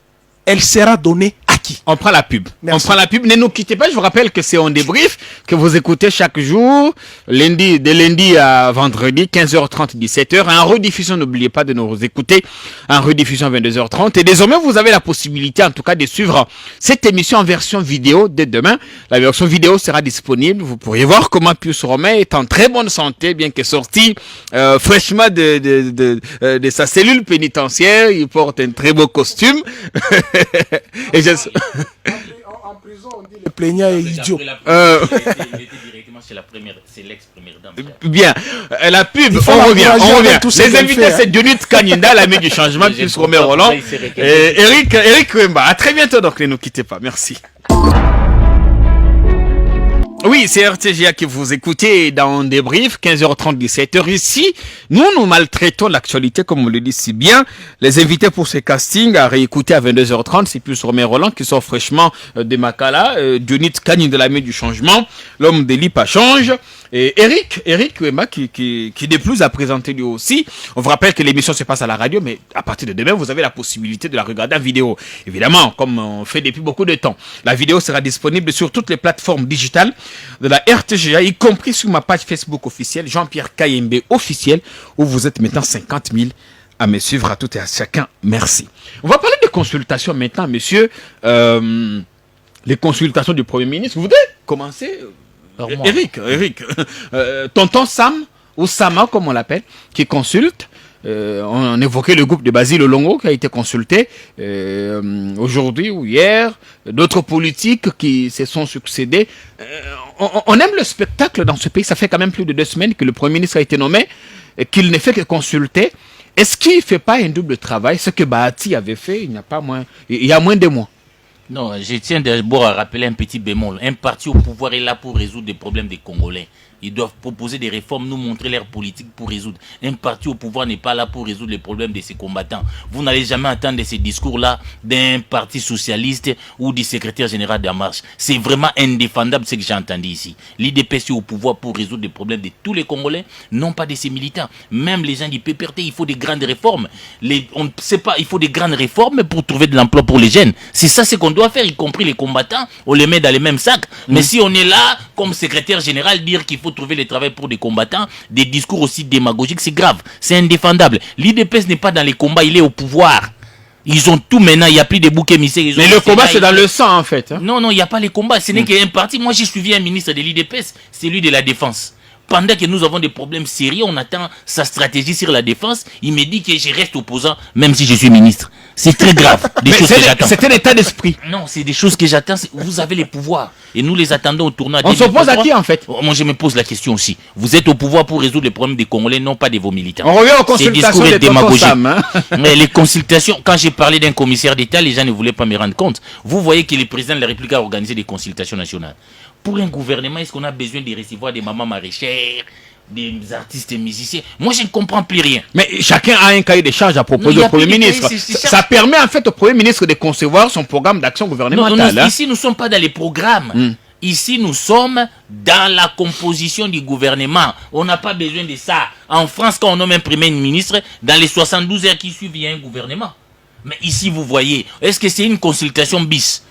elle sera donnée à qui? On prend la pub. Merci. On prend la pub. Ne nous quittez pas. Je vous rappelle que c'est On Débrief que vous écoutez chaque jour, de lundi à vendredi, 15h30, 17h. En rediffusion, n'oubliez pas de nous écouter en rediffusion 22h30. Et désormais, vous avez la possibilité, en tout cas, de suivre cette émission en version vidéo dès demain. La version vidéo sera disponible. Vous pourriez voir comment Pius Romain est en très bonne santé, bien qu'il sorti fraîchement de sa cellule pénitentiaire. Il porte un très beau costume. Et En prison, on dit le plaignant est idiot. Il était directement chez c'est l'ex-première dame. Bien, la pub, faut on revient. tout ce Les qu'elle invités, fait, c'est Dionys Kanyinda, l'ami du changement, Pius Romain Roland, et Eric Wemba. À très bientôt, donc ne nous quittez pas. Merci. Oui, c'est RTGA que vous écoutez dans Débrief, 15h30, 17h. Ici, nous maltraitons l'actualité, comme on le dit si bien. Les invités pour ce casting à réécouter à 22h30, c'est plus Romain Roland qui sort fraîchement de Makala, Dionys Kanyinda de l'ami du changement, l'homme de l'IPA change, et Eric Wemba qui de plus a présenté lui aussi. On vous rappelle que l'émission se passe à la radio, mais à partir de demain, vous avez la possibilité de la regarder en vidéo. Évidemment, comme on fait depuis beaucoup de temps. La vidéo sera disponible sur toutes les plateformes digitales de la RTGA, y compris sur ma page Facebook officielle, Jean-Pierre Kayembe officiel, où vous êtes maintenant 50 000 à me suivre à tout et à chacun. Merci. On va parler de consultation maintenant, monsieur. les consultations du Premier ministre. Vous voudrez commencer Alors, moi, Eric, tonton Sam, ou Sama comme on l'appelle, qui consulte. On évoquait le groupe de Basile Olongo qui a été consulté aujourd'hui ou hier, d'autres politiques qui se sont succédés. On aime le spectacle dans ce pays, ça fait quand même plus de 2 semaines que le Premier ministre a été nommé, et qu'il ne fait que consulter. Est-ce qu'il ne fait pas un double travail, ce que Bahati avait fait il y a moins de mois? non, je tiens d'abord à rappeler un petit bémol. Un parti au pouvoir est là pour résoudre des problèmes des Congolais. Ils doivent proposer des réformes, nous montrer leur politique pour résoudre. Un parti au pouvoir n'est pas là pour résoudre les problèmes de ses combattants. Vous n'allez jamais entendre ces discours-là d'un parti socialiste ou du secrétaire général de la Marche. C'est vraiment indéfendable ce que j'ai entendu ici. L'IDPS est au pouvoir pour résoudre les problèmes de tous les Congolais, non pas de ses militants. Même les gens du PPRT, il faut des grandes réformes. On ne sait pas, il faut des grandes réformes pour trouver de l'emploi pour les jeunes. C'est ça ce qu'on doit faire, y compris les combattants. On les met dans les mêmes sacs. Mais si on est là, comme secrétaire général, dire qu'il faut trouver le travail pour des combattants, des discours aussi démagogiques, c'est grave, c'est indéfendable. L'IDPS n'est pas dans les combats, il est au pouvoir. Ils ont tout maintenant, il n'y a plus de boucs émissaires. Mais le combat, c'est dans le sang, en fait. Hein. Non, il n'y a pas les combats, ce n'est qu'un parti. Moi, j'ai suivi un ministre de l'IDPS, c'est lui de la Défense. Pendant que nous avons des problèmes sérieux, on attend sa stratégie sur la défense. Il me dit que je reste opposant, même si je suis ministre. C'est très grave. C'est un état d'esprit. Non, c'est des choses que j'attends. Vous avez les pouvoirs. Et nous les attendons au tournoi. On s'oppose à qui, en fait? Moi, je me pose la question aussi. Vous êtes au pouvoir pour résoudre les problèmes des Congolais, non pas de vos militants. On revient aux consultations des tonton Sam. Hein. Mais les consultations, quand j'ai parlé d'un commissaire d'État, les gens ne voulaient pas me rendre compte. Vous voyez que le président de la République a organisé des consultations nationales. Pour un gouvernement, est-ce qu'on a besoin de recevoir des mamans maraîchères, des artistes et musiciens? Moi, je ne comprends plus rien. Mais chacun a un cahier de charges à proposer au Premier ministre. Ça permet en fait au Premier ministre de concevoir son programme d'action gouvernementale. Ici, nous ne sommes pas dans les programmes. Ici, nous sommes dans la composition du gouvernement. On n'a pas besoin de ça. En France, quand on nomme un Premier ministre, dans les 72 heures qui suivent, il y a un gouvernement. Mais ici, vous voyez, est-ce que c'est une consultation bis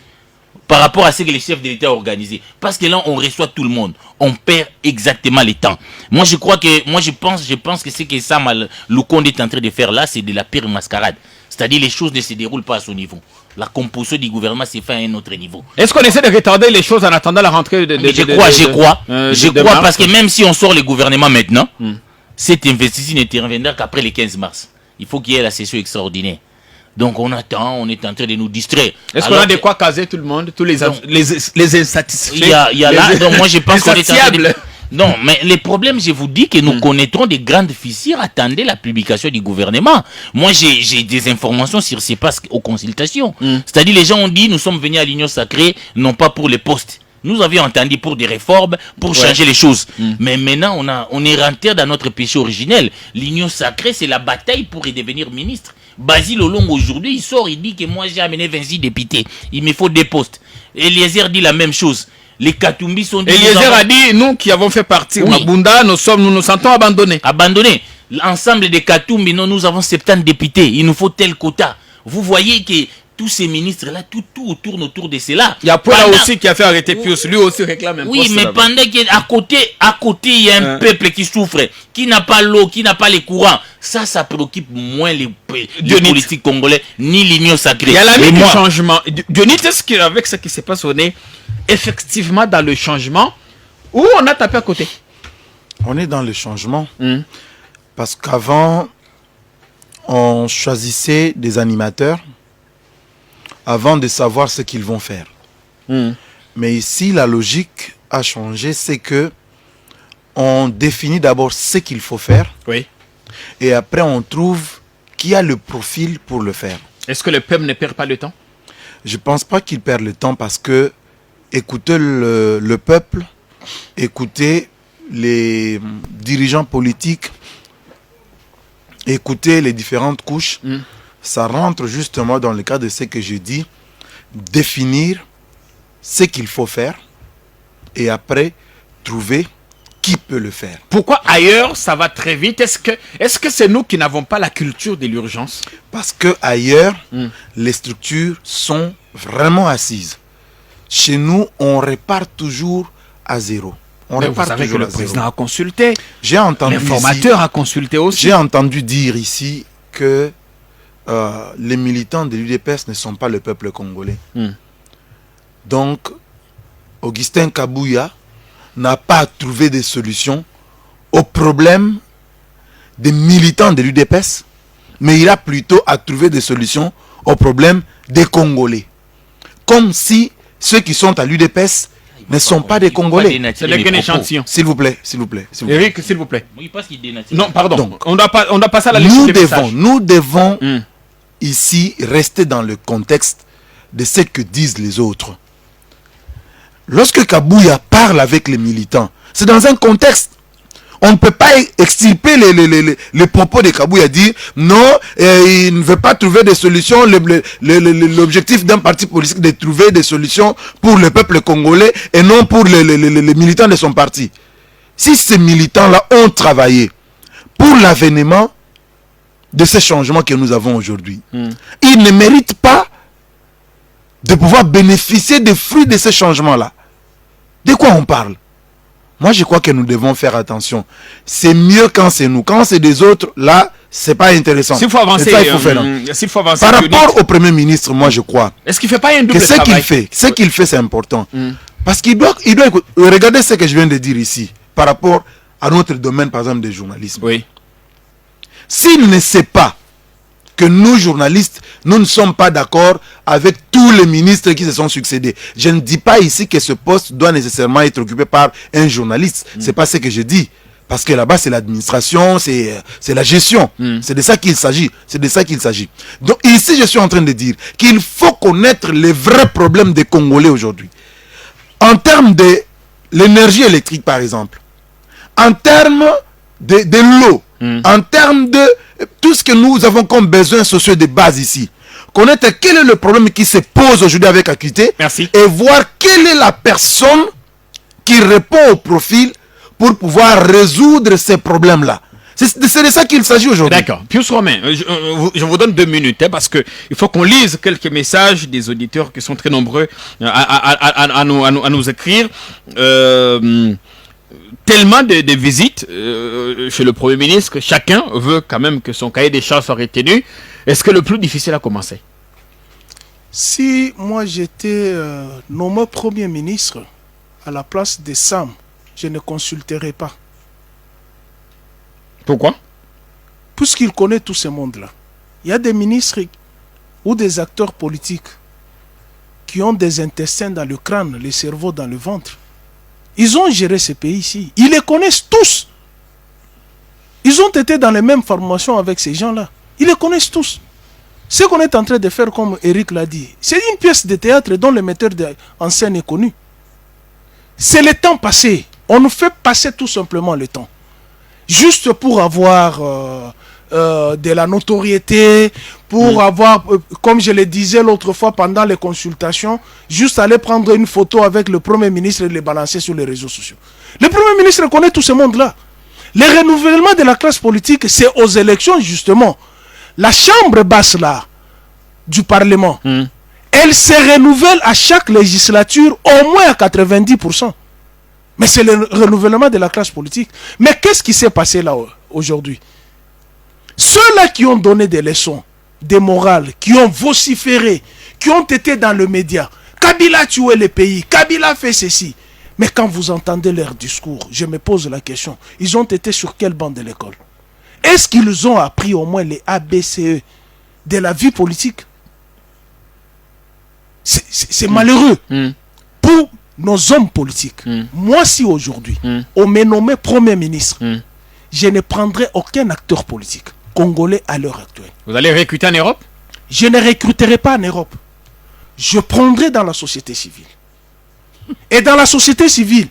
par rapport à ce que les chefs de l'État ont organisé? Parce que là, on reçoit tout le monde. On perd exactement le temps. Moi, je pense que ce que Sam Lukonde est en train de faire là, c'est de la pire mascarade. C'est-à-dire, les choses ne se déroulent pas à son niveau. La composition du gouvernement s'est fait à un autre niveau. Est-ce qu'on essaie de retarder les choses en attendant la rentrée de Je crois, parce que même si on sort le gouvernement maintenant, cet investissement ne reviendra qu'après le 15 mars. Il faut qu'il y ait la session extraordinaire. Donc on attend, on est en train de nous distraire. Est-ce qu'on a de quoi caser tout le monde, tous les insatisfaits? Il y a là, donc moi je pense qu'on est en train de... Non, mais les problèmes, je vous dis que nous connaîtrons des grandes fissures. Attendez la publication du gouvernement. Moi, j'ai des informations sur ce qui passe aux consultations. C'est-à-dire, les gens ont dit, nous sommes venus à l'Union sacrée, non pas pour les postes. Nous avions entendu pour des réformes, pour changer les choses. Mais maintenant, on est rentré dans notre péché originel. L'Union sacrée, c'est la bataille pour y devenir ministre. Basile Olongo, aujourd'hui, il sort, il dit que moi, j'ai amené 26 députés. Il me faut des postes. Eliezer dit la même chose. Les Katumbi sont... Eliezer a dit, nous qui avons fait partir Mabunda, nous nous sentons abandonnés. Abandonnés. L'ensemble des Katumbi, non, nous avons 70 députés. Il nous faut tel quota. Vous voyez que tous ces ministres-là, tout tourne autour de cela. Il y a Poula aussi qui a fait arrêter Pius. Lui aussi réclame un poste. Oui, mais pendant qu'à côté, il y a un peuple qui souffre, qui n'a pas l'eau, qui n'a pas les courants. Ça préoccupe moins les politiques congolais, ni l'Union sacrée. Il y a la du changement. Dionit, est-ce qu'avec ce qui s'est passé, on est effectivement dans le changement ou on a tapé à côté? On est dans le changement. Parce qu'avant, on choisissait des animateurs avant de savoir ce qu'ils vont faire. Mais ici, la logique a changé, c'est que on définit d'abord ce qu'il faut faire. Oui. Et après, on trouve qui a le profil pour le faire. Est-ce que le peuple ne perd pas le temps? Je ne pense pas qu'il perd le temps parce que écouter le peuple, écouter les dirigeants politiques, écouter les différentes couches, ça rentre justement dans le cadre de ce que je dis, définir ce qu'il faut faire et après trouver qui peut le faire. Pourquoi ailleurs ça va très vite? Est-ce que c'est nous qui n'avons pas la culture de l'urgence? Parce que ailleurs, les structures sont vraiment assises. Chez nous, on repart toujours à zéro. Vous savez que le président a consulté, j'ai entendu l'informateur a consulté aussi. J'ai entendu dire ici que les militants de l'UDPS ne sont pas le peuple congolais. Donc, Augustin Kabouya n'a pas trouvé de solution aux problèmes des militants de l'UDPS, mais il a plutôt à trouver des solutions aux problèmes des Congolais. Comme si ceux qui sont à l'UDPS ne sont pas des Congolais. C'est le qu'un échantillon. S'il vous plaît, s'il vous plaît. S'il vous plaît. Eric, s'il vous plaît. Il pense qu'il dénature. Non, pardon. Donc, on doit passer à la lecture des messages. Nous devons Hmm. ici rester dans le contexte de ce que disent les autres. Lorsque Kabouya parle avec les militants, c'est dans un contexte. On ne peut pas extirper les propos de Kabouya, dire non, il ne veut pas trouver des solutions. L'objectif d'un parti politique est de trouver des solutions pour le peuple congolais et non pour les militants de son parti. Si ces militants-là ont travaillé pour l'avènement de ces changements que nous avons aujourd'hui, ils ne méritent pas de pouvoir bénéficier des fruits de ces changements-là. De quoi on parle? Moi, je crois que nous devons faire attention. C'est mieux quand c'est nous. Quand c'est des autres, là, c'est pas intéressant. S'il faut avancer, ça, il faut faire, s'il faut avancer par plus rapport vite. au Premier ministre, moi, je crois Est-ce qu'il ne fait pas un double que ce travail? qu'il fait, c'est important. Parce qu'il doit écouter. Regardez ce que je viens de dire ici, par rapport à notre domaine, par exemple, des journalisme. Oui. S'il ne sait pas que nous, journalistes, nous ne sommes pas d'accord avec tous les ministres qui se sont succédés. Je ne dis pas ici que ce poste doit nécessairement être occupé par un journaliste. C'est pas ce que je dis. Parce que là-bas, c'est l'administration, c'est la gestion. C'est de ça qu'il s'agit. C'est de ça qu'il s'agit. Donc ici, je suis en train de dire qu'il faut connaître les vrais problèmes des Congolais aujourd'hui. En termes de l'énergie électrique, par exemple. En termes de l'eau. En termes de tout ce que nous avons comme besoins sociaux de base ici. Connaître quel est le problème qui se pose aujourd'hui avec acuité. Merci. Et voir quelle est la personne qui répond au profil pour pouvoir résoudre ces problèmes-là. C'est de ça qu'il s'agit aujourd'hui. D'accord. Pius Romain, je vous donne 2 minutes, hein, parce qu'il faut qu'on lise quelques messages des auditeurs qui sont très nombreux à nous écrire. Tellement de visites chez le Premier ministre que chacun veut quand même que son cahier des charges soit retenu. Est-ce que le plus difficile a commencé? Si moi j'étais nommé Premier ministre à la place de Sam, je ne consulterais pas. Pourquoi? Puisqu'il connaît tout ce monde-là. Il y a des ministres ou des acteurs politiques qui ont des intestins dans le crâne, les cerveaux dans le ventre. Ils ont géré ce pays-ci. Ils les connaissent tous. Ils ont été dans les mêmes formations avec ces gens-là. Ils les connaissent tous. Ce qu'on est en train de faire, comme Eric l'a dit, c'est une pièce de théâtre dont le metteur en scène est connu. C'est le temps passé. On nous fait passer tout simplement le temps. Juste pour avoir de la notoriété, pour avoir, comme je le disais l'autre fois pendant les consultations, juste aller prendre une photo avec le Premier ministre et les balancer sur les réseaux sociaux. Le Premier ministre connaît tout ce monde-là. Le renouvellement de la classe politique, c'est aux élections justement. La chambre basse là, du Parlement, elle se renouvelle à chaque législature au moins à 90%. Mais c'est le renouvellement de la classe politique. Mais qu'est-ce qui s'est passé là aujourd'hui? Ceux-là qui ont donné des leçons, des morales, qui ont vociféré, qui ont été dans le média, Kabila a tué le pays, Kabila a fait ceci. Mais quand vous entendez leur discours, je me pose la question, ils ont été sur quel banc de l'école? Est-ce qu'ils ont appris au moins les ABCE de la vie politique? C'est malheureux pour nos hommes politiques. Moi, si aujourd'hui, on me nommé Premier ministre, je ne prendrai aucun acteur politique congolais à l'heure actuelle. Vous allez recruter en Europe? Je ne recruterai pas en Europe. Je prendrai dans la société civile. Et dans la société civile,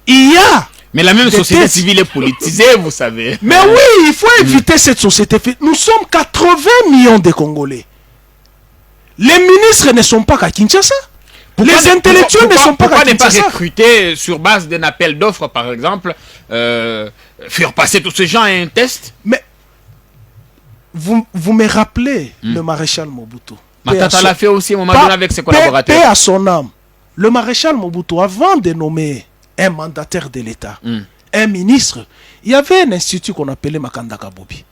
il y a... Mais la même des société tests. civile est politisée, vous savez. Mais oui, il faut éviter cette société. Nous sommes 80 millions de Congolais. Les ministres ne sont pas qu'à Kinshasa. Les intellectuels ne sont pas qu'à Pourquoi ne pas Kinshasa. recruter sur base d'un appel d'offres, par exemple, faire passer tous ces gens à un test? Mais vous me rappelez le maréchal Mobutu. Matata l'a fait aussi à un moment donné avec ses Paix collaborateurs. à son âme. Le maréchal Mobutu, avant de nommer un mandataire de l'État, un ministre, il y avait un institut qu'on appelait Makandaka Bobi,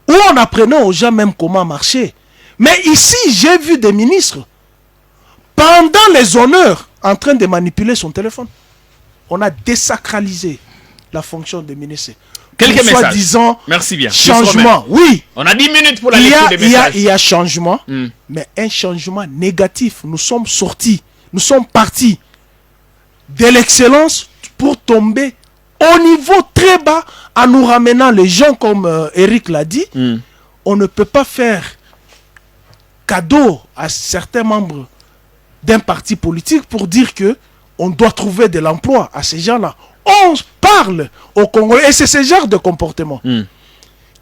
où on apprenait aux gens même comment marcher. Mais ici, j'ai vu des ministres pendant les honneurs, en train de manipuler son téléphone. On a désacralisé la fonction de ministre. Quelques messages. Soi-disant Merci bien. changement. Oui. On a 10 minutes pour la lecture des messages. Il y a changement, mais un changement négatif. Nous sommes sortis, nous sommes partis de l'excellence pour tomber au niveau très bas en nous ramenant les gens comme Eric l'a dit. On ne peut pas faire cadeau à certains membres d'un parti politique pour dire que on doit trouver de l'emploi à ces gens-là. On parle au Congolais et c'est ce genre de comportement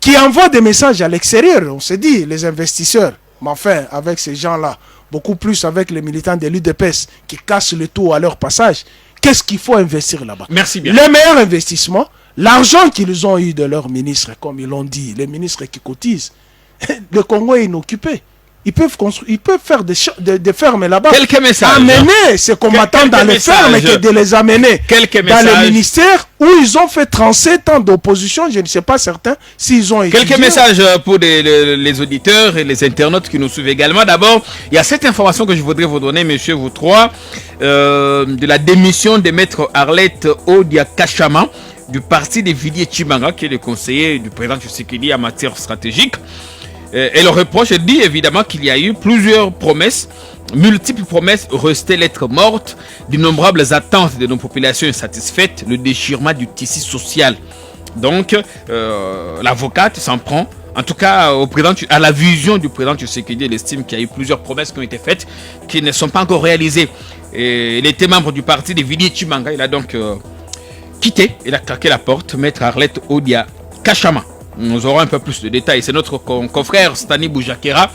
qui envoie des messages à l'extérieur. On se dit, les investisseurs, mais enfin, avec ces gens-là, beaucoup plus avec les militants de l'UDPS qui cassent le tout à leur passage, qu'est-ce qu'il faut investir là-bas? Merci bien. Le meilleur investissement, l'argent qu'ils ont eu de leurs ministres, comme ils l'ont dit, les ministres qui cotisent, le Congo est inoccupé. Ils peuvent faire des fermes là-bas. Quelques messages. Amener ces combattants dans les fermes et de les amener dans les ministères où ils ont fait 37 ans d'opposition. Je ne sais pas certains s'ils ont étudié. Quelques messages pour les auditeurs et les internautes qui nous suivent également. D'abord, il y a cette information que je voudrais vous donner, messieurs, vous trois, de la démission de maître Arlette Odia Kachama du parti de Villiers Tshimanga, qui est le conseiller du président Tshisekedi en matière stratégique. Et le reproche dit évidemment qu'il y a eu plusieurs promesses, multiples promesses restées lettres mortes, d'innombrables attentes de nos populations insatisfaites, le déchirement du tissu social. Donc, l'avocate s'en prend, en tout cas au président, à la vision du président Tshisekedi. Il estime qu'il y a eu plusieurs promesses qui ont été faites, qui ne sont pas encore réalisées. Et il était membre du parti de Villiers Tshimanga. Il a donc quitté, il a claqué la porte, maître Arlette Odia Kachama. Nous aurons un peu plus de détails. C'est notre confrère Stani Boujakera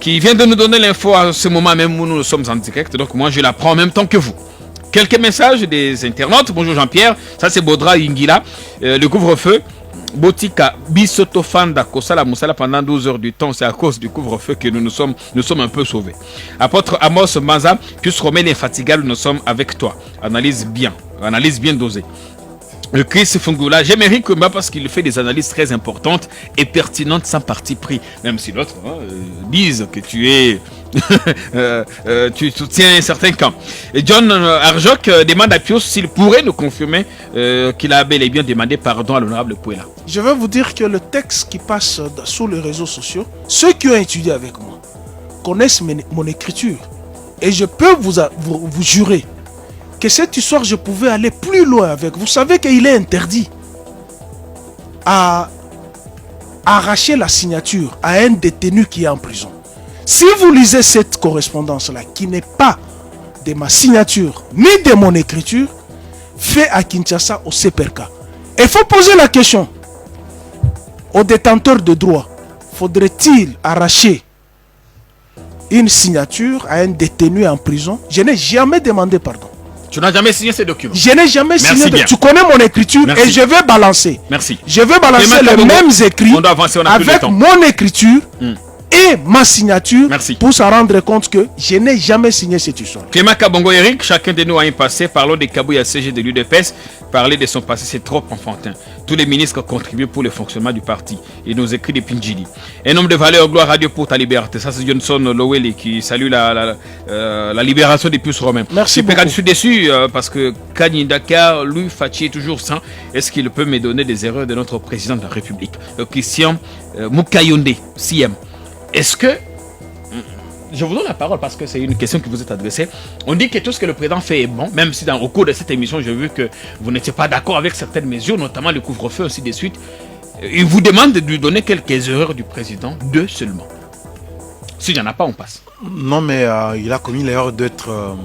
qui vient de nous donner l'info à ce moment même où nous sommes en direct. Donc moi je la prends en même temps que vous. Quelques messages des internautes. Bonjour Jean-Pierre. Ça c'est Baudra Ingila. Le couvre-feu. Botika Bisotofanda Kosala Moussala pendant 12 heures du temps. C'est à cause du couvre-feu que nous sommes un peu sauvés. Apôtre Amos Maza. Plus Romain infatigable, nous sommes avec toi. Analyse bien dosée. Le Chris Fungula, j'aime Eric Kumba parce qu'il fait des analyses très importantes et pertinentes sans parti pris. Même si d'autres disent que tu soutiens un certain camp. Et John Arjok demande à Pius s'il pourrait nous confirmer qu'il a bel et bien demandé pardon à l'honorable Pouela. Je vais vous dire que le texte qui passe sur les réseaux sociaux, ceux qui ont étudié avec moi connaissent mon écriture. Et je peux vous jurer que cette histoire, je pouvais aller plus loin avec. Vous savez qu'il est interdit à arracher la signature à un détenu qui est en prison. Si vous lisez cette correspondance-là, qui n'est pas de ma signature ni de mon écriture, fait à Kinshasa au CPRK, il faut poser la question aux détenteurs de droit. Faudrait-il arracher une signature à un détenu en prison? Je n'ai jamais demandé pardon. Tu n'as jamais signé ces documents? Je n'ai jamais signé. Tu connais mon écriture. Merci. Et je vais balancer. Merci. Je vais balancer les mêmes écrits on doit avancer, on a avec mon écriture et ma signature. Merci. Pour se rendre compte que je n'ai jamais signé cette histoire. Clément Kabongo Eric, chacun de nous a un passé. Parlons de Kabouya CG de l'UDPS. Parler de son passé, c'est trop enfantin. Tous les ministres contribuent pour le fonctionnement du parti. Il nous écrit des Pinjili. Un homme de valeur, gloire à Dieu pour ta liberté. Ça, c'est Johnson Lowell qui salue la libération des puces romains. Merci beaucoup. Je suis déçu parce que Kanye Dakar, lui, Fatih est toujours sain. Est-ce qu'il peut me donner des erreurs de notre président de la République, le Christian Moukayonde, CM? Est-ce que... Je vous donne la parole parce que c'est une question qui vous est adressée. On dit que tout ce que le président fait est bon, même si au cours de cette émission, j'ai vu que vous n'étiez pas d'accord avec certaines mesures, notamment le couvre-feu, ainsi de suite. Il vous demande de lui donner quelques erreurs du président, 2 seulement. S'il n'y en a pas, on passe. Non, mais il a commis l'erreur d'être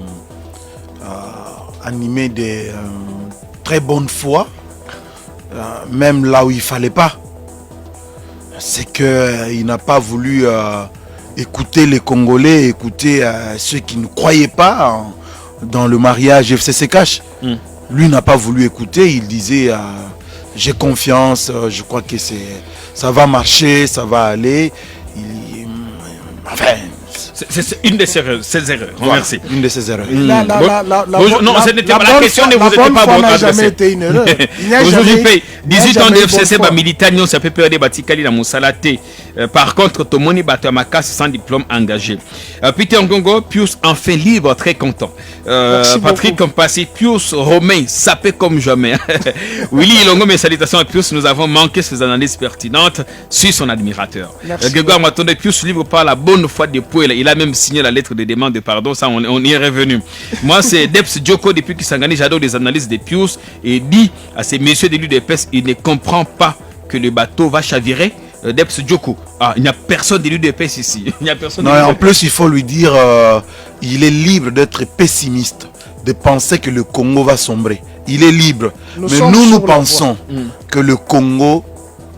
animé de très bonne foi, même là où il ne fallait pas. C'est qu'il n'a pas voulu... écouter les Congolais, écouter ceux qui ne croyaient pas dans le mariage FCC Cash. Lui n'a pas voulu écouter, il disait j'ai confiance, je crois que ça va marcher, ça va aller. Enfin, c'est une de ses erreurs. Voilà, merci. Une de ses erreurs. Non, ce n'était pas la question, ne vous était pas votre n'a jamais été une erreur. 18 ans de FCC, militaire, nous, ça peut perdre Batikali, la Moussalate. Par contre, Tomoni Batamaka sans diplôme engagé. Peter Ngongo, Pius enfin libre, très content. Patrick Compassé, Pius Romain, sapé comme jamais. Willy Ilongo, mes salutations à Pius, nous avons manqué ses analyses pertinentes sur son admirateur. Grégoire Matonde, Pius libre par la bonne foi des poètes. Il a même signé la lettre de demande de pardon, ça on y est revenu. Moi c'est Deps Djoko, depuis qu'il s'engage, j'adore les analyses de Pius et dit à ces messieurs de l'UDPS, il ne comprend pas que le bateau va chavirer. Deps Djoko, il n'y a personne de l'UDPS ici. Il n'y a personne. Non, en plus il faut lui dire, il est libre d'être pessimiste, de penser que le Congo va sombrer. Il est libre. Mais nous pensons que le Congo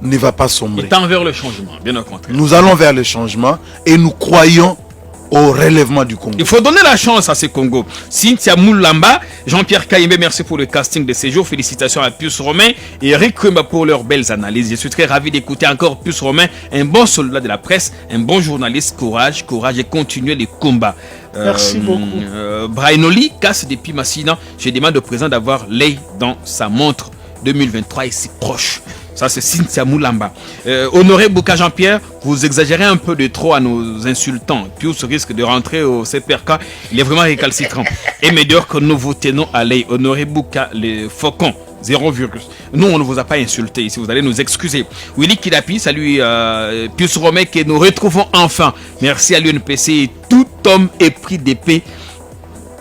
ne va pas sombrer. Il tend vers le changement, bien au contraire. Nous allons vers le changement et nous croyons au relèvement du Congo. Il faut donner la chance à ce Congo. Cynthia Moulamba, Jean-Pierre Kaïmbe, merci pour le casting de ces jours. Félicitations à Pius Romain et Eric Kumba pour leurs belles analyses. Je suis très ravi d'écouter encore Pius Romain, un bon soldat de la presse, un bon journaliste. Courage, courage et continuez les combats. Merci beaucoup. Brainoli, casse depuis Massina. Je demande au président d'avoir l'œil dans sa montre. 2023 est si proche. Ça, c'est Cynthia Moulamba. Honoré Bouka Jean-Pierre, vous exagérez un peu de trop à nos insultants. Pius risque de rentrer au CPRK. Il est vraiment récalcitrant. Et meilleur que nous vous tenons à l'œil. Honoré Bouka, les faucons. 0 virus. Nous, on ne vous a pas insulté ici. Vous allez nous excuser. Willy Kidapi, salut Pius Romain, que nous retrouvons enfin. Merci à l'UNPC et tout homme épris d'épée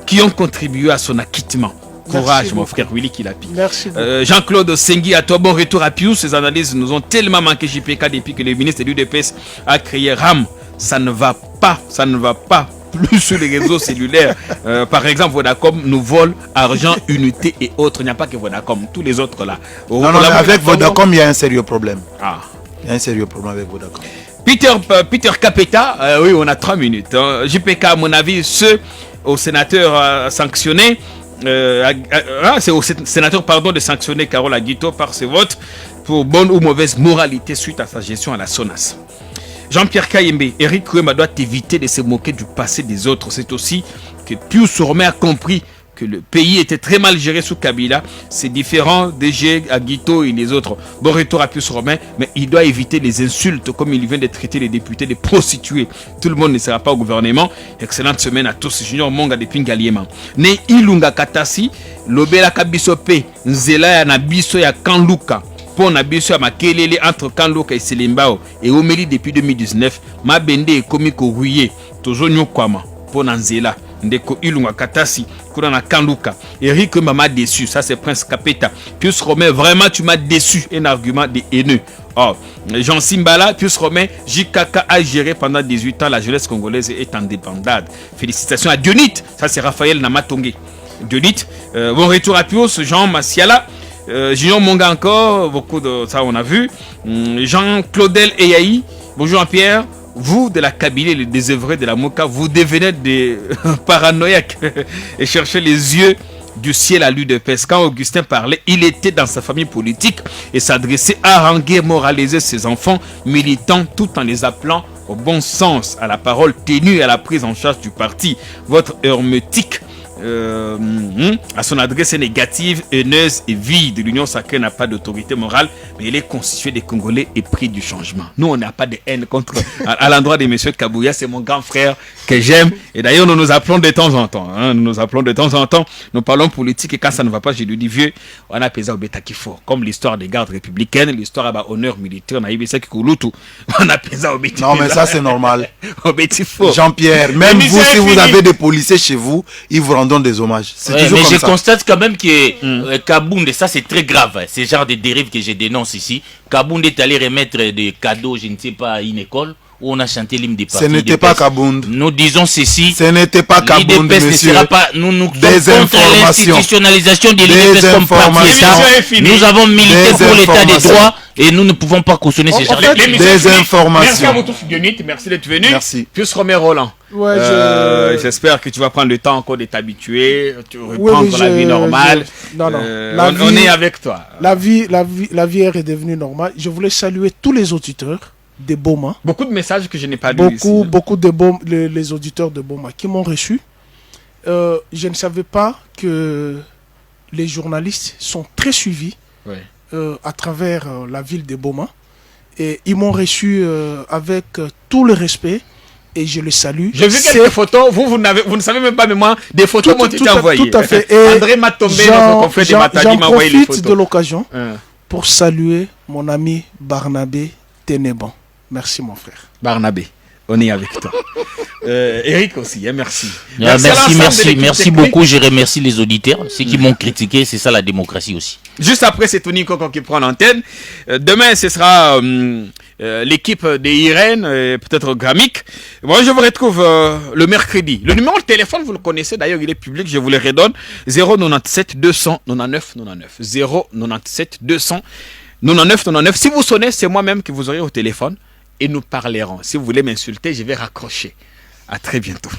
qui ont contribué à son acquittement. Courage, mon frère Willy Kilapi. Merci beaucoup. Jean-Claude Sengui, à toi, bon retour à Pius. Ces analyses nous ont tellement manqué JPK depuis que le ministre de l'UDPS a créé RAM. Ça ne va pas plus sur les réseaux cellulaires. Par exemple, Vodacom nous vole argent, unité et autres. Il n'y a pas que Vodacom, tous les autres là. Non, avec Vodacom, il y a un sérieux problème. Il y a un sérieux problème avec Vodacom. Peter Capeta, oui, on a 3 minutes. JPK, à mon avis, ceux au sénateur sanctionné. C'est au sénateur de sanctionner Carole Aguito par ses votes pour bonne ou mauvaise moralité suite à sa gestion à la SONAS. Jean-Pierre Kayembe, Eric Kouema doit éviter de se moquer du passé des autres. C'est aussi que Pius Romain a compris que le pays était très mal géré sous Kabila. C'est différent DG, Aguito et les autres. Bon retour à Pius Romain, mais il doit éviter les insultes comme il vient de traiter les députés de prostituées. Tout le monde ne sera pas au gouvernement. Excellente semaine à tous. Junior Monga de Pingaliema. Ne Ilunga Katasi, Lobela Kabisope, Nzela ya Nabiso ya Kanluka. Pour Nabiso ya Makelele entre Kanluka et Selimbao. Et Omeli depuis 2019. Mabende et Komiko Rouye. Tozo Nyokwama. Pour Nzela. Ndeko Ilunga Katasi, Kurana Kanluka. Eric m'a déçu, ça c'est Prince Capeta. Pius Romain, vraiment tu m'as déçu, un argument de haineux. Jean Simbala, Pius Romain, JKK a géré pendant 18 ans, la jeunesse congolaise est en débandade. Félicitations à Dionite, ça c'est Raphaël Namatongue. Dionite, bon retour à Pius, Jean Massiala. Junior Monga encore, beaucoup de ça on a vu. Jean-Claudel Eyaï, bonjour Jean-Pierre. Vous, de la Kabylie, les désœuvrés de la Moka, vous devenez des paranoïaques et cherchez les yeux du ciel à l'UDPS. Quand Augustin parlait, il était dans sa famille politique et s'adressait à haranguer, moraliser ses enfants militants tout en les appelant au bon sens, à la parole ténue et à la prise en charge du parti. Votre hermétique à son adresse négative, haineuse et vide. L'Union sacrée n'a pas d'autorité morale, mais elle est constituée des Congolais épris du changement. Nous, on n'a pas de haine contre à l'endroit de M. Kabouya. C'est mon grand frère que j'aime. Et d'ailleurs, nous nous appelons de temps en temps. Nous nous appelons de temps en temps. Nous parlons politique et quand ça ne va pas, je lui dis vieux, on a pesé au bêta qu'il faut. Comme l'histoire des gardes républicaines, l'histoire à honneur militaire, on a eu ça qui on a pesé au bêta. Non, mais ça, c'est normal. Au bêta faux. Jean-Pierre, même vous, si vous avez des policiers chez vous, ils vous rendent des hommages. Ouais, mais je constate quand même que Kabound, ça c'est très grave, ce genre de dérive que je dénonce ici. Kabound est allé remettre des cadeaux, je ne sais pas, à une école où on a chanté l'hymne des partis. Ce n'était pas Kabound. Nous disons ceci. Ce n'était pas Kabound, monsieur. Nous contre l'institutionnalisation de l'UDPS comme parti. Nous avons milité pour l'état des droits et nous ne pouvons pas cautionner ces gens. Des informations. Merci à vous tous, Dionite. Merci d'être venu. Merci. Plus Romain Roland. Ouais, j'espère que tu vas prendre le temps encore de t'habituer, tu reprendre la vie normale. On est avec toi. La vie est redevenue normale. Je voulais saluer tous les auditeurs de Boma. Beaucoup de messages que je n'ai pas lus ici. Beaucoup de les auditeurs de Boma qui m'ont reçu. Je ne savais pas que les journalistes sont très suivis à travers la ville de Boma. Et ils m'ont reçu avec tout le respect. Et je le salue. J'ai vu quelques photos. Vous ne savez même pas, mais moi, des photos m'ont été envoyées. Tout à fait. Et André m'a tombé, notre confrère de Matadi, m'a envoyé les photos. J'en profite de l'occasion pour saluer mon ami Barnabé Ténéban. Merci, mon frère. Barnabé, on est avec toi. Eric aussi, hein, merci. Merci beaucoup. Je remercie les auditeurs. Ceux qui m'ont critiqué, c'est ça la démocratie aussi. Juste après, c'est Tony Coco qui prend l'antenne. Demain, ce sera l'équipe des Irène, peut-être Gramic. Moi, je vous retrouve le mercredi. Le numéro de téléphone, vous le connaissez, d'ailleurs, il est public, je vous le redonne. 097 299 99. 097 299 99. Si vous sonnez, c'est moi-même qui vous aurez au téléphone et nous parlerons. Si vous voulez m'insulter, je vais raccrocher. À très bientôt.